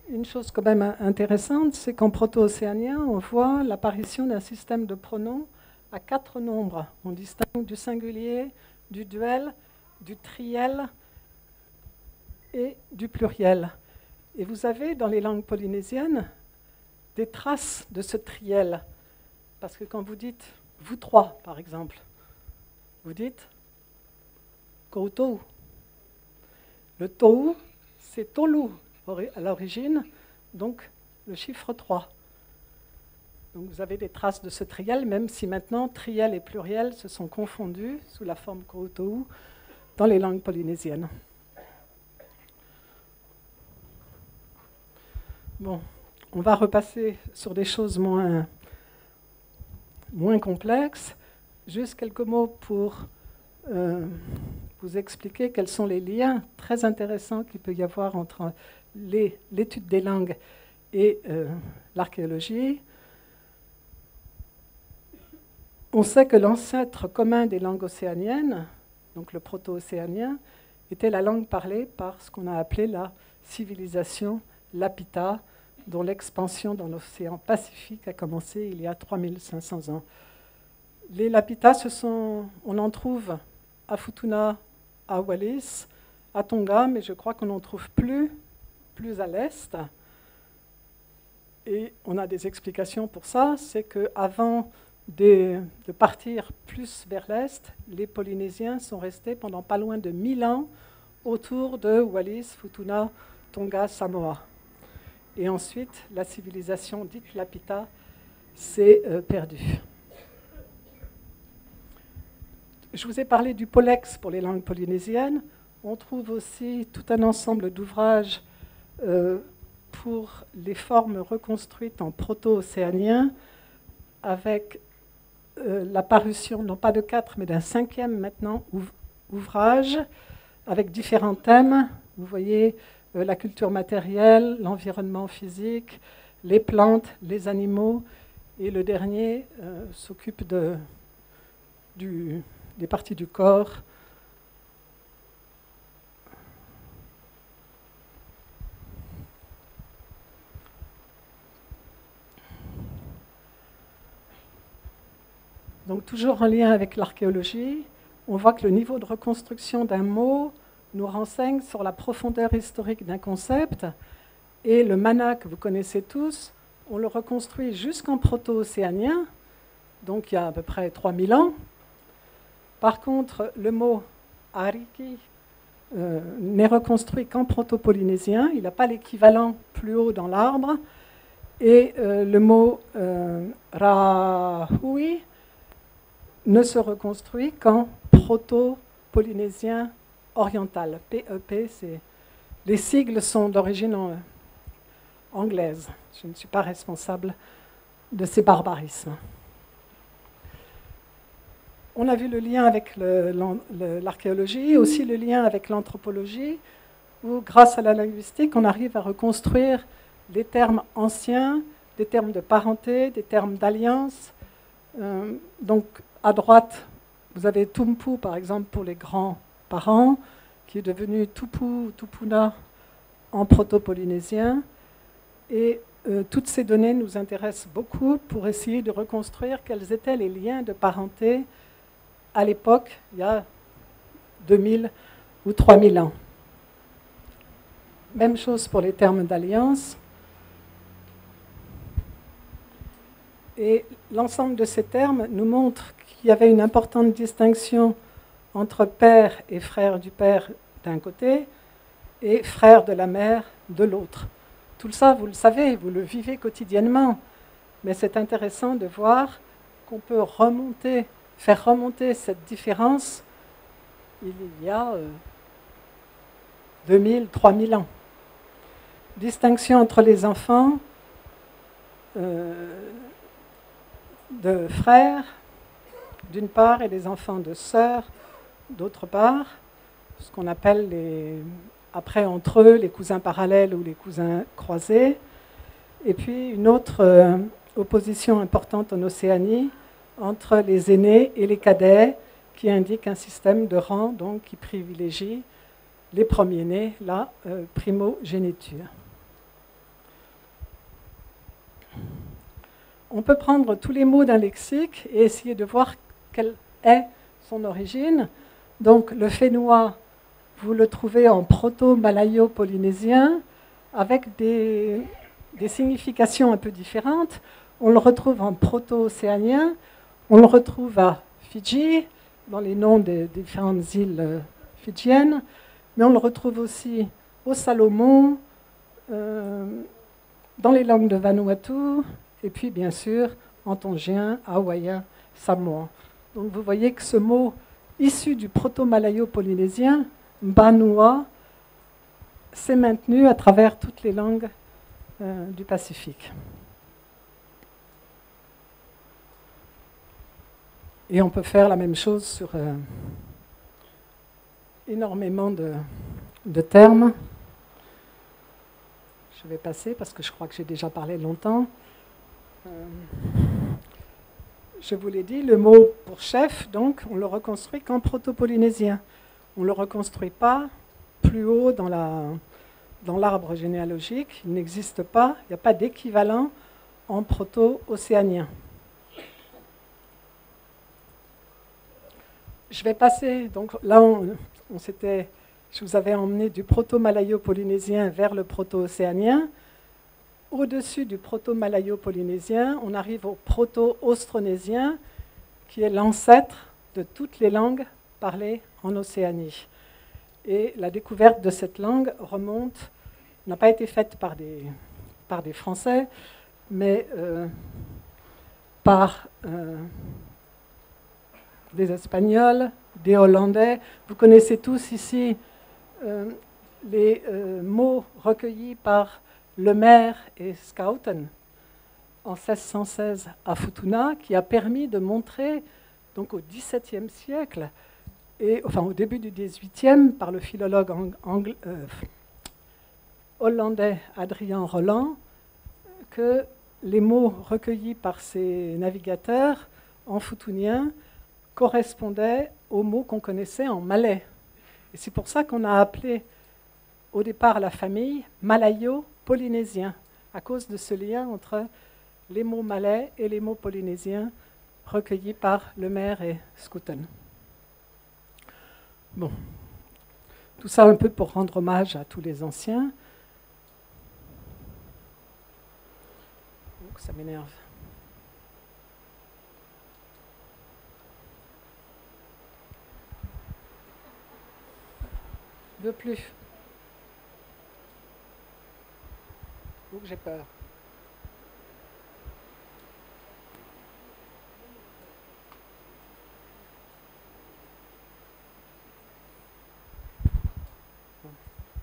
[SPEAKER 2] Une chose quand même intéressante, c'est qu'en proto-océanien, on voit l'apparition d'un système de pronoms à 4 nombres. On distingue du singulier, du duel, du triel et du pluriel. Et vous avez dans les langues polynésiennes des traces de ce triel. Parce que quand vous dites « vous trois », par exemple, vous dites « koutou ». Le tou, c'est tolu à l'origine, donc le chiffre 3. Donc vous avez des traces de ce triel, même si maintenant triel et pluriel se sont confondus sous la forme koutou dans les langues polynésiennes. Bon, on va repasser sur des choses moins complexes. Juste quelques mots pour vous expliquer quels sont les liens très intéressants qu'il peut y avoir entre l'étude des langues et l'archéologie. On sait que l'ancêtre commun des langues océaniennes, donc le proto-océanien, était la langue parlée par ce qu'on a appelé la civilisation Lapita, dont l'expansion dans l'océan Pacifique a commencé il y a 3500 ans. Les Lapitas, on en trouve à Futuna, à Wallis, à Tonga, mais je crois qu'on n'en trouve plus à l'est. Et on a des explications pour ça. C'est qu'avant de partir plus vers l'est, les Polynésiens sont restés pendant pas loin de 1000 ans autour de Wallis, Futuna, Tonga, Samoa. Et ensuite, la civilisation dite Lapita s'est perdue. Je vous ai parlé du Polex pour les langues polynésiennes. On trouve aussi tout un ensemble d'ouvrages pour les formes reconstruites en proto-océanien, avec la parution, non pas de 4, mais d'un 5e maintenant ouvrage, avec différents thèmes. Vous voyez la culture matérielle, l'environnement physique, les plantes, les animaux, et le dernier s'occupe des parties du corps. Donc toujours en lien avec l'archéologie, on voit que le niveau de reconstruction d'un mot nous renseigne sur la profondeur historique d'un concept, et le mana que vous connaissez tous, on le reconstruit jusqu'en proto-océanien, donc il y a à peu près 3000 ans. Par contre, le mot ariki n'est reconstruit qu'en proto-polynésien, il n'a pas l'équivalent plus haut dans l'arbre, et le mot rahui ne se reconstruit qu'en proto-polynésien oriental. PEP, les sigles sont d'origine anglaise. Je ne suis pas responsable de ces barbarismes. On a vu le lien avec l'archéologie, aussi le lien avec l'anthropologie, où grâce à la linguistique, on arrive à reconstruire les termes anciens, des termes de parenté, des termes d'alliance. Donc, à droite, vous avez Tumpu, par exemple, pour les grands-parents, qui est devenu Tupu, Tupuna en proto-polynésien. Et toutes ces données nous intéressent beaucoup pour essayer de reconstruire quels étaient les liens de parenté à l'époque, il y a 2000 ou 3000 ans. Même chose pour les termes d'alliance. Et l'ensemble de ces termes nous montre qu'il y avait une importante distinction entre père et frère du père d'un côté et frère de la mère de l'autre. Tout ça, vous le savez, vous le vivez quotidiennement, mais c'est intéressant de voir qu'on peut faire remonter cette différence il y a 2000, 3000 ans. Distinction entre les enfants de frères, d'une part, et les enfants de sœurs, d'autre part. ce qu'on appelle après entre eux les cousins parallèles ou les cousins croisés. Et puis une autre opposition importante en Océanie entre les aînés et les cadets, qui indique un système de rang donc, qui privilégie les premiers-nés, la primogéniture. On peut prendre tous les mots d'un lexique et essayer de voir quelle est son origine. Donc le fénois, vous le trouvez en proto-malayo-polynésien avec des significations un peu différentes. On le retrouve en proto-océanien, on le retrouve à Fidji, dans les noms des différentes îles fidjiennes, mais on le retrouve aussi au Salomon, dans les langues de Vanuatu, et puis bien sûr en tongien, hawaïen, samoan. Donc vous voyez que ce mot issu du proto-malayo-polynésien, Banua, s'est maintenu à travers toutes les langues du Pacifique. Et on peut faire la même chose sur énormément de termes. Je vais passer parce que je crois que j'ai déjà parlé longtemps. Je vous l'ai dit, le mot pour chef, donc, on le reconstruit qu'en proto-polynésien. On ne le reconstruit pas plus haut dans l'arbre généalogique. Il n'existe pas, il n'y a pas d'équivalent en proto-océanien. Je vais passer, donc là, je vous avais emmené du proto-malayo-polynésien vers le proto-océanien. Au-dessus du proto-malayo-polynésien, on arrive au proto-austronésien, qui est l'ancêtre de toutes les langues parlées en Océanie. Et la découverte de cette langue n'a pas été faite par des Français, mais par des Espagnols, des Hollandais. Vous connaissez tous ici les mots recueillis par Lemaire et Schouten en 1616 à Futuna, qui a permis de montrer, donc au XVIIe siècle, au début du XVIIIe, par le philologue hollandais Adrien Roland, que les mots recueillis par ces navigateurs en futunien correspondaient aux mots qu'on connaissait en malais. Et c'est pour ça qu'on a appelé au départ la famille malayo-polynésien, à cause de ce lien entre les mots malais et les mots polynésiens recueillis par Lemaire et Schouten. Bon, tout ça un peu pour rendre hommage à tous les anciens. Ça m'énerve. Je ne veux plus. Ouh, j'ai peur.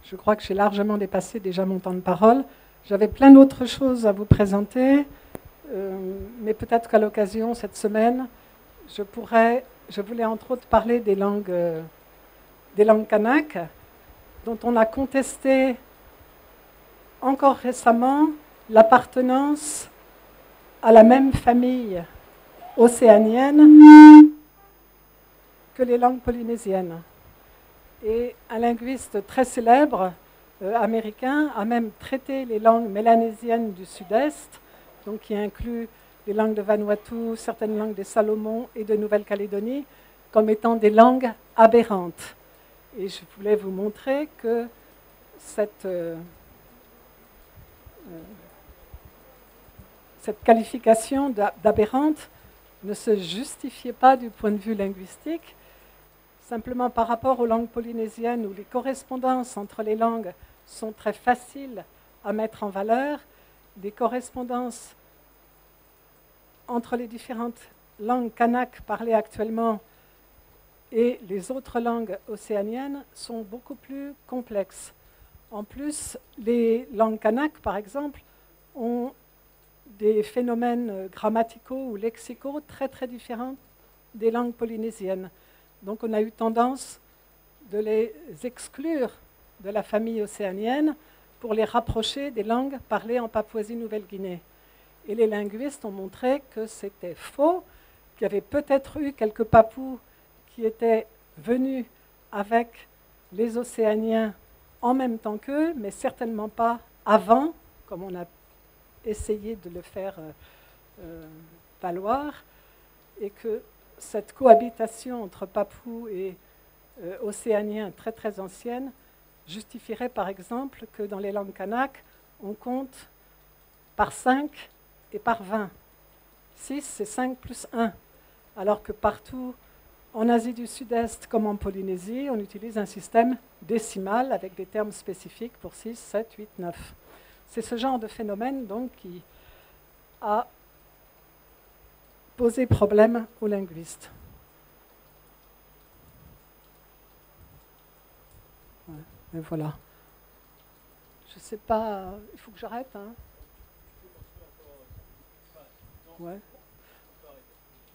[SPEAKER 2] Je crois que j'ai largement dépassé déjà mon temps de parole. J'avais plein d'autres choses à vous présenter, mais peut-être qu'à l'occasion, cette semaine, je voulais entre autres parler des langues kanak, dont on a contesté encore récemment l'appartenance à la même famille océanienne que les langues polynésiennes. Et un linguiste très célèbre, américain, a même traité les langues mélanésiennes du Sud-Est, donc qui inclut les langues de Vanuatu, certaines langues des Salomon et de Nouvelle-Calédonie, comme étant des langues aberrantes. Et je voulais vous montrer que cette qualification d'aberrante ne se justifiait pas du point de vue linguistique, simplement par rapport aux langues polynésiennes où les correspondances entre les langues sont très faciles à mettre en valeur, des correspondances entre les différentes langues kanak parlées actuellement et les autres langues océaniennes sont beaucoup plus complexes. En plus, les langues kanak, par exemple, ont des phénomènes grammaticaux ou lexicaux très très différents des langues polynésiennes. Donc on a eu tendance de les exclure de la famille océanienne pour les rapprocher des langues parlées en Papouasie-Nouvelle-Guinée. Et les linguistes ont montré que c'était faux, qu'il y avait peut-être eu quelques Papous qui étaient venus avec les Océaniens en même temps qu'eux, mais certainement pas avant, comme on a essayé de le faire valoir, et que cette cohabitation entre Papous et Océaniens très très ancienne justifierait par exemple que dans les langues kanak, on compte par 5 et par 20. 6, c'est 5 plus 1, alors que partout en Asie du Sud-Est comme en Polynésie, on utilise un système décimal avec des termes spécifiques pour 6, 7, 8, 9. C'est ce genre de phénomène donc qui a posé problème aux linguistes. Ouais, et voilà. Je ne sais pas, il faut que j'arrête. Hein. Ouais.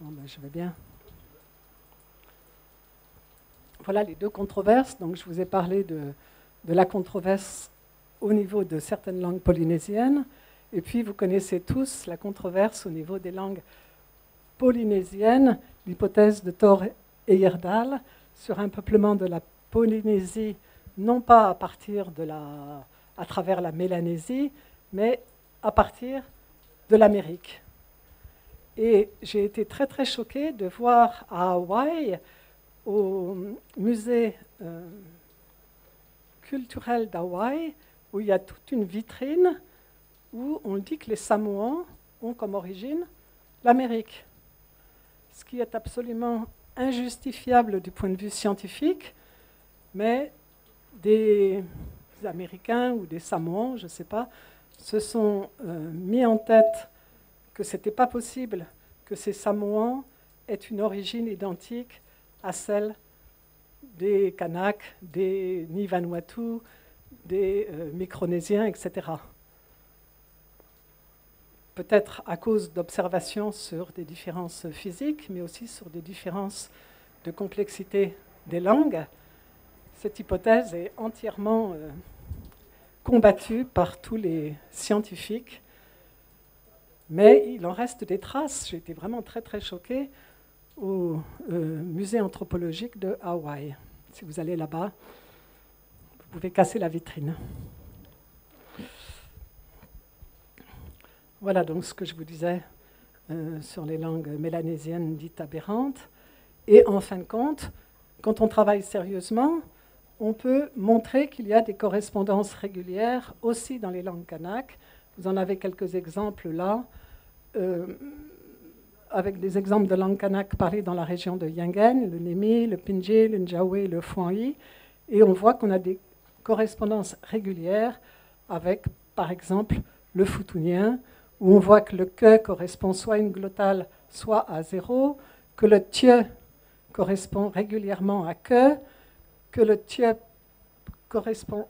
[SPEAKER 2] Bon, ben, je vais bien. Voilà les deux controverses. Donc, je vous ai parlé de la controverse au niveau de certaines langues polynésiennes. Et puis, vous connaissez tous la controverse au niveau des langues polynésiennes, l'hypothèse de Thor Heyerdahl sur un peuplement de la Polynésie, non pas à travers la Mélanésie, mais à partir de l'Amérique. Et j'ai été très très choquée de voir à Hawaï, au musée culturel d'Hawaï, où il y a toute une vitrine où on dit que les Samoans ont comme origine l'Amérique. Ce qui est absolument injustifiable du point de vue scientifique, mais des Américains ou des Samoans, je ne sais pas, se sont mis en tête que ce n'était pas possible que ces Samoans aient une origine identique à celle des Kanaks, des Ni-Vanuatu, des Micronésiens, etc. Peut-être à cause d'observations sur des différences physiques, mais aussi sur des différences de complexité des langues. Cette hypothèse est entièrement combattue par tous les scientifiques, mais il en reste des traces. J'ai été vraiment très très choquée au musée anthropologique de Hawaï. Si vous allez là-bas, vous pouvez casser la vitrine. Voilà donc ce que je vous disais sur les langues mélanésiennes dites aberrantes. Et en fin de compte, quand on travaille sérieusement, on peut montrer qu'il y a des correspondances régulières aussi dans les langues kanak. Vous en avez quelques exemples là, avec des exemples de langues kanak parlées dans la région de Yingen, le Nemi, le Pinji, le Njawe, le Fouanyi. Et on voit qu'on a des correspondances régulières avec, par exemple, le foutounien, où on voit que le que correspond soit à une glottale, soit à 0, que le tieu correspond régulièrement à que le tieu correspond,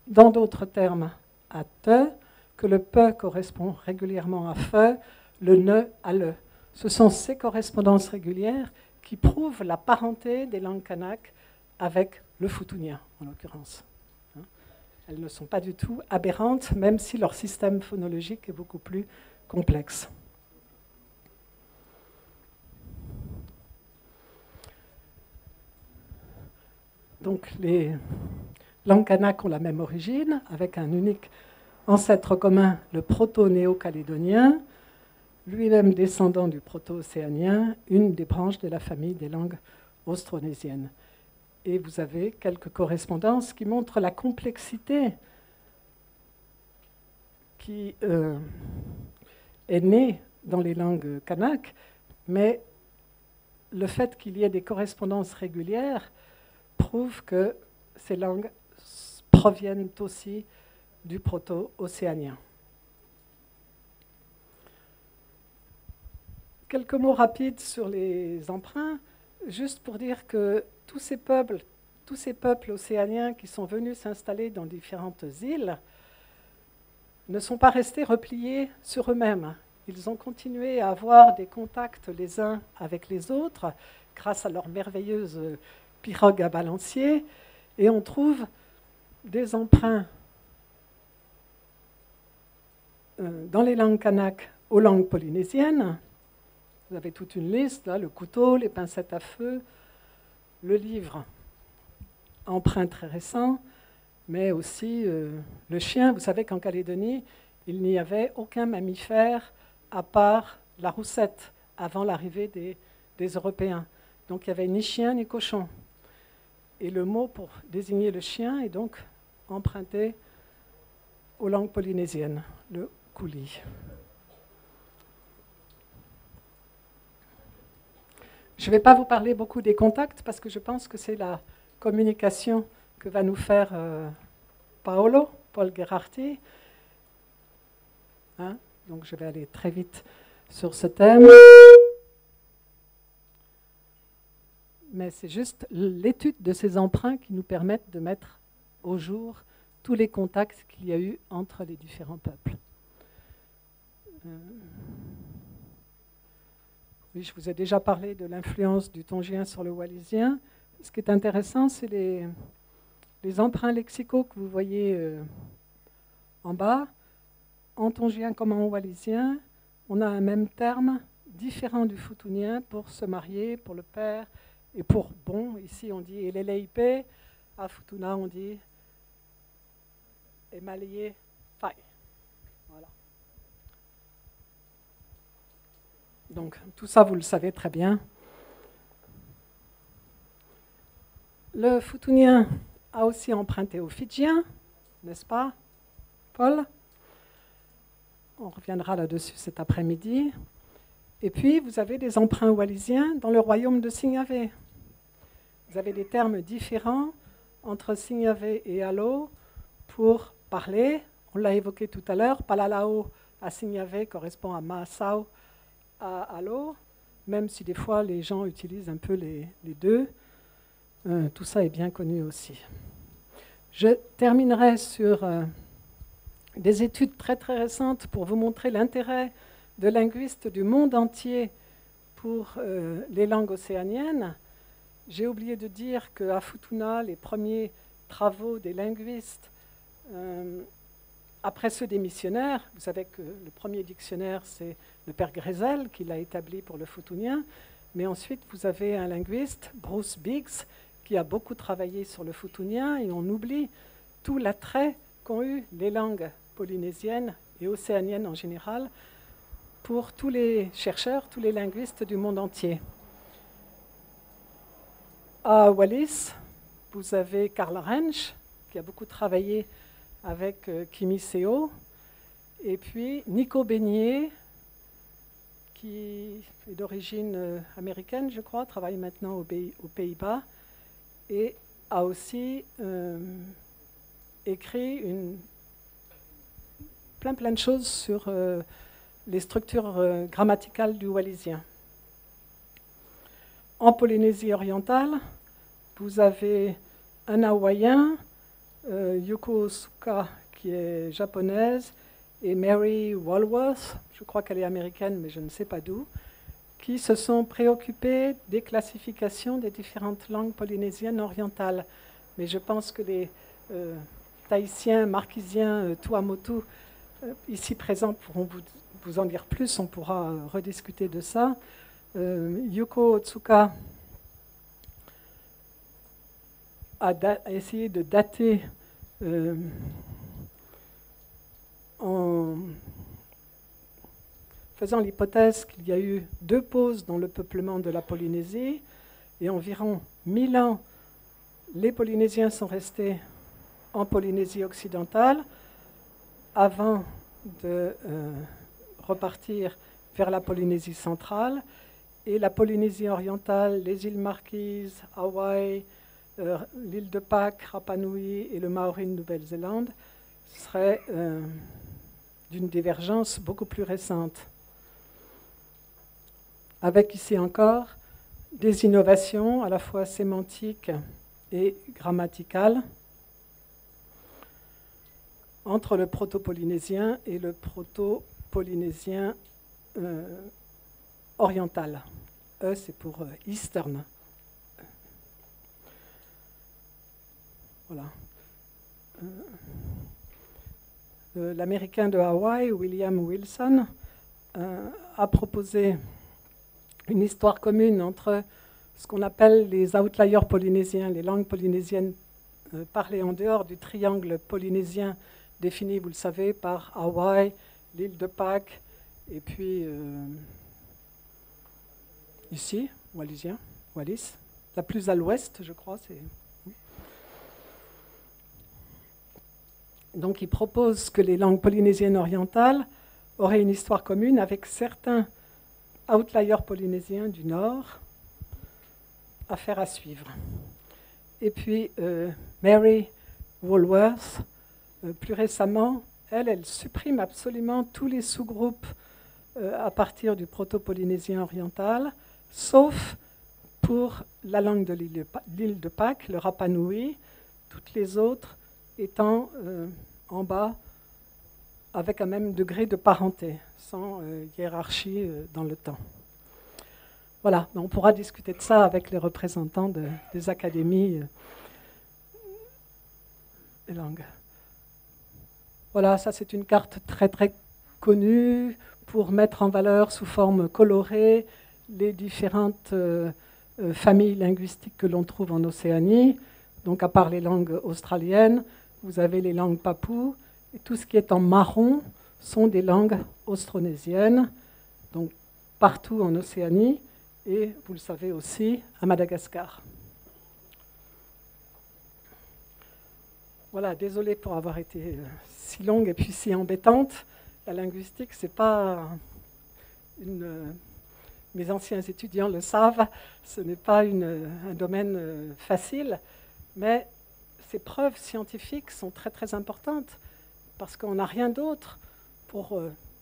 [SPEAKER 2] dans d'autres termes, à te, que le pe correspond régulièrement à fe, le ne à le. Ce sont ces correspondances régulières qui prouvent la parenté des langues kanak avec le foutounien, en l'occurrence. Elles ne sont pas du tout aberrantes, même si leur système phonologique est beaucoup plus complexe. Donc les langues kanak ont la même origine, avec un unique ancêtre commun, le proto-néo-calédonien, lui-même descendant du proto-océanien, une des branches de la famille des langues austronésiennes. Et vous avez quelques correspondances qui montrent la complexité qui est née dans les langues kanak, mais le fait qu'il y ait des correspondances régulières prouve que ces langues proviennent aussi du proto-océanien. Quelques mots rapides sur les emprunts, juste pour dire que tous ces peuples océaniens qui sont venus s'installer dans différentes îles ne sont pas restés repliés sur eux-mêmes. Ils ont continué à avoir des contacts les uns avec les autres grâce à leur merveilleuse pirogue à balancier, et on trouve des emprunts dans les langues kanak aux langues polynésiennes. Vous avez toute une liste, là, le couteau, les pincettes à feu, le livre, emprunt très récent, mais aussi le chien. Vous savez qu'en Calédonie, il n'y avait aucun mammifère à part la roussette avant l'arrivée des Européens. Donc il n'y avait ni chien ni cochon. Et le mot pour désigner le chien est donc emprunté aux langues polynésiennes, le kouli. Je ne vais pas vous parler beaucoup des contacts parce que je pense que c'est la communication que va nous faire Paul Gherardi. Hein? Donc je vais aller très vite sur ce thème. Mais c'est juste l'étude de ces emprunts qui nous permettent de mettre au jour tous les contacts qu'il y a eu entre les différents peuples. Oui, je vous ai déjà parlé de l'influence du tongien sur le wallisien. Ce qui est intéressant, c'est les emprunts lexicaux que vous voyez en bas. En tongien comme en wallisien, on a un même terme différent du foutounien pour se marier, pour le père et pour bon. Ici, on dit eleleipé. À Futuna, on dit émaillé fai. Voilà. Donc, tout ça, vous le savez très bien. Le foutounien a aussi emprunté au fidjien, n'est-ce pas, Paul? On reviendra là-dessus cet après-midi. Et puis, vous avez des emprunts wallisiens dans le royaume de Singave. Vous avez des termes différents entre Singave et Alo pour parler. On l'a évoqué tout à l'heure. Palalao à Singave correspond à Maasao à Alo, même si des fois les gens utilisent un peu les deux. Tout ça est bien connu aussi. Je terminerai sur des études très très récentes pour vous montrer l'intérêt de linguistes du monde entier pour les langues océaniennes. J'ai oublié de dire qu'à Futuna, les premiers travaux des linguistes, après ceux des missionnaires, vous savez que le premier dictionnaire, c'est le père Grezel qui l'a établi pour le foutounien, mais ensuite vous avez un linguiste, Bruce Biggs, qui a beaucoup travaillé sur le foutounien, et on oublie tout l'attrait qu'ont eu les langues polynésiennes et océaniennes en général pour tous les chercheurs, tous les linguistes du monde entier. À Wallis, vous avez Karl Rensch, qui a beaucoup travaillé avec Kimi Seo, et puis Nico Beignet, qui est d'origine américaine, je crois, travaille maintenant aux Pays-Bas, et a aussi écrit plein de choses sur les structures grammaticales du wallisien. En Polynésie orientale, vous avez un Hawaïen, Yuko Osuka, qui est japonaise, et Mary Walworth, je crois qu'elle est américaine, mais je ne sais pas d'où, qui se sont préoccupés des classifications des différentes langues polynésiennes orientales. Mais je pense que les Tahitiens, Marquisiens, Tuamotu, ici présents, pourront vous en dire plus, on pourra rediscuter de ça. Yuko Otsuka a essayé de dater en faisant l'hypothèse qu'il y a eu 2 pauses dans le peuplement de la Polynésie, et environ 1000 ans, les Polynésiens sont restés en Polynésie occidentale avant de repartir vers la Polynésie centrale, et la Polynésie orientale, les îles Marquises, Hawaï, l'île de Pâques, Rapa Nui et le Maori de Nouvelle-Zélande seraient d'une divergence beaucoup plus récente. Avec ici encore des innovations à la fois sémantiques et grammaticales entre le proto-polynésien et le proto-polynésien oriental. E, c'est pour Eastern. Voilà. L'Américain de Hawaï, William Wilson, a proposé une histoire commune entre ce qu'on appelle les outliers polynésiens, les langues polynésiennes parlées en dehors du triangle polynésien défini, vous le savez, par Hawaï, l'île de Pâques, et puis ici, Wallis, la plus à l'ouest, je crois. Donc il propose que les langues polynésiennes orientales auraient une histoire commune avec certains outliers polynésiens du nord, affaire à suivre. Et puis Mary Woolworth, plus récemment, elle supprime absolument tous les sous-groupes à partir du proto-polynésien oriental, sauf pour la langue de l'île de Pâques, le Rapa Nui, toutes les autres étant en bas avec un même degré de parenté, sans hiérarchie dans le temps. Voilà, on pourra discuter de ça avec les représentants des académies des langues. Voilà, ça c'est une carte très très connue pour mettre en valeur sous forme colorée les différentes familles linguistiques que l'on trouve en Océanie. Donc à part les langues australiennes, vous avez les langues papoues, et tout ce qui est en marron sont des langues austronésiennes, donc partout en Océanie, et vous le savez aussi, à Madagascar. Voilà, désolée pour avoir été si longue et puis si embêtante. La linguistique, c'est pas mes anciens étudiants le savent, ce n'est pas un domaine facile, mais ces preuves scientifiques sont très très importantes parce qu'on n'a rien d'autre pour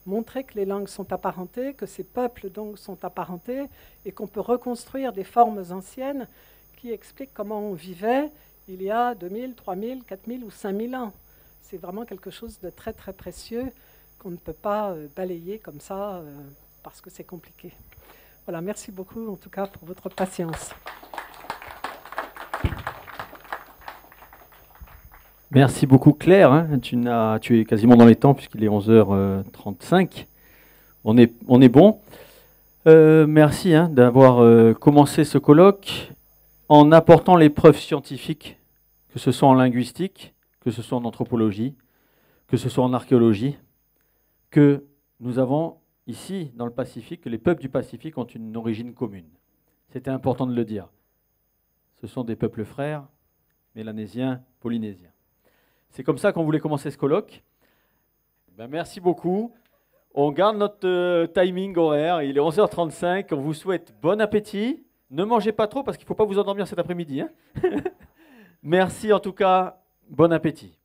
[SPEAKER 2] montrer que les langues sont apparentées, que ces peuples donc sont apparentés et qu'on peut reconstruire des formes anciennes qui expliquent comment on vivait il y a 2000, 3000, 4000 ou 5000 ans. C'est vraiment quelque chose de très très précieux qu'on ne peut pas balayer comme ça parce que c'est compliqué. Voilà, merci beaucoup en tout cas pour votre patience.
[SPEAKER 1] Merci beaucoup Claire, hein. Tu es quasiment dans les temps puisqu'il est 11h35. On est bon. Merci d'avoir commencé ce colloque en apportant les preuves scientifiques, que ce soit en linguistique, que ce soit en anthropologie, que ce soit en archéologie, que nous avons ici dans le Pacifique, que les peuples du Pacifique ont une origine commune. C'était important de le dire. Ce sont des peuples frères, mélanésiens, polynésiens. C'est comme ça qu'on voulait commencer ce colloque. Merci beaucoup. On garde notre timing horaire. Il est 11h35. On vous souhaite bon appétit. Ne mangez pas trop parce qu'il ne faut pas vous endormir cet après-midi. Merci en tout cas. Bon appétit.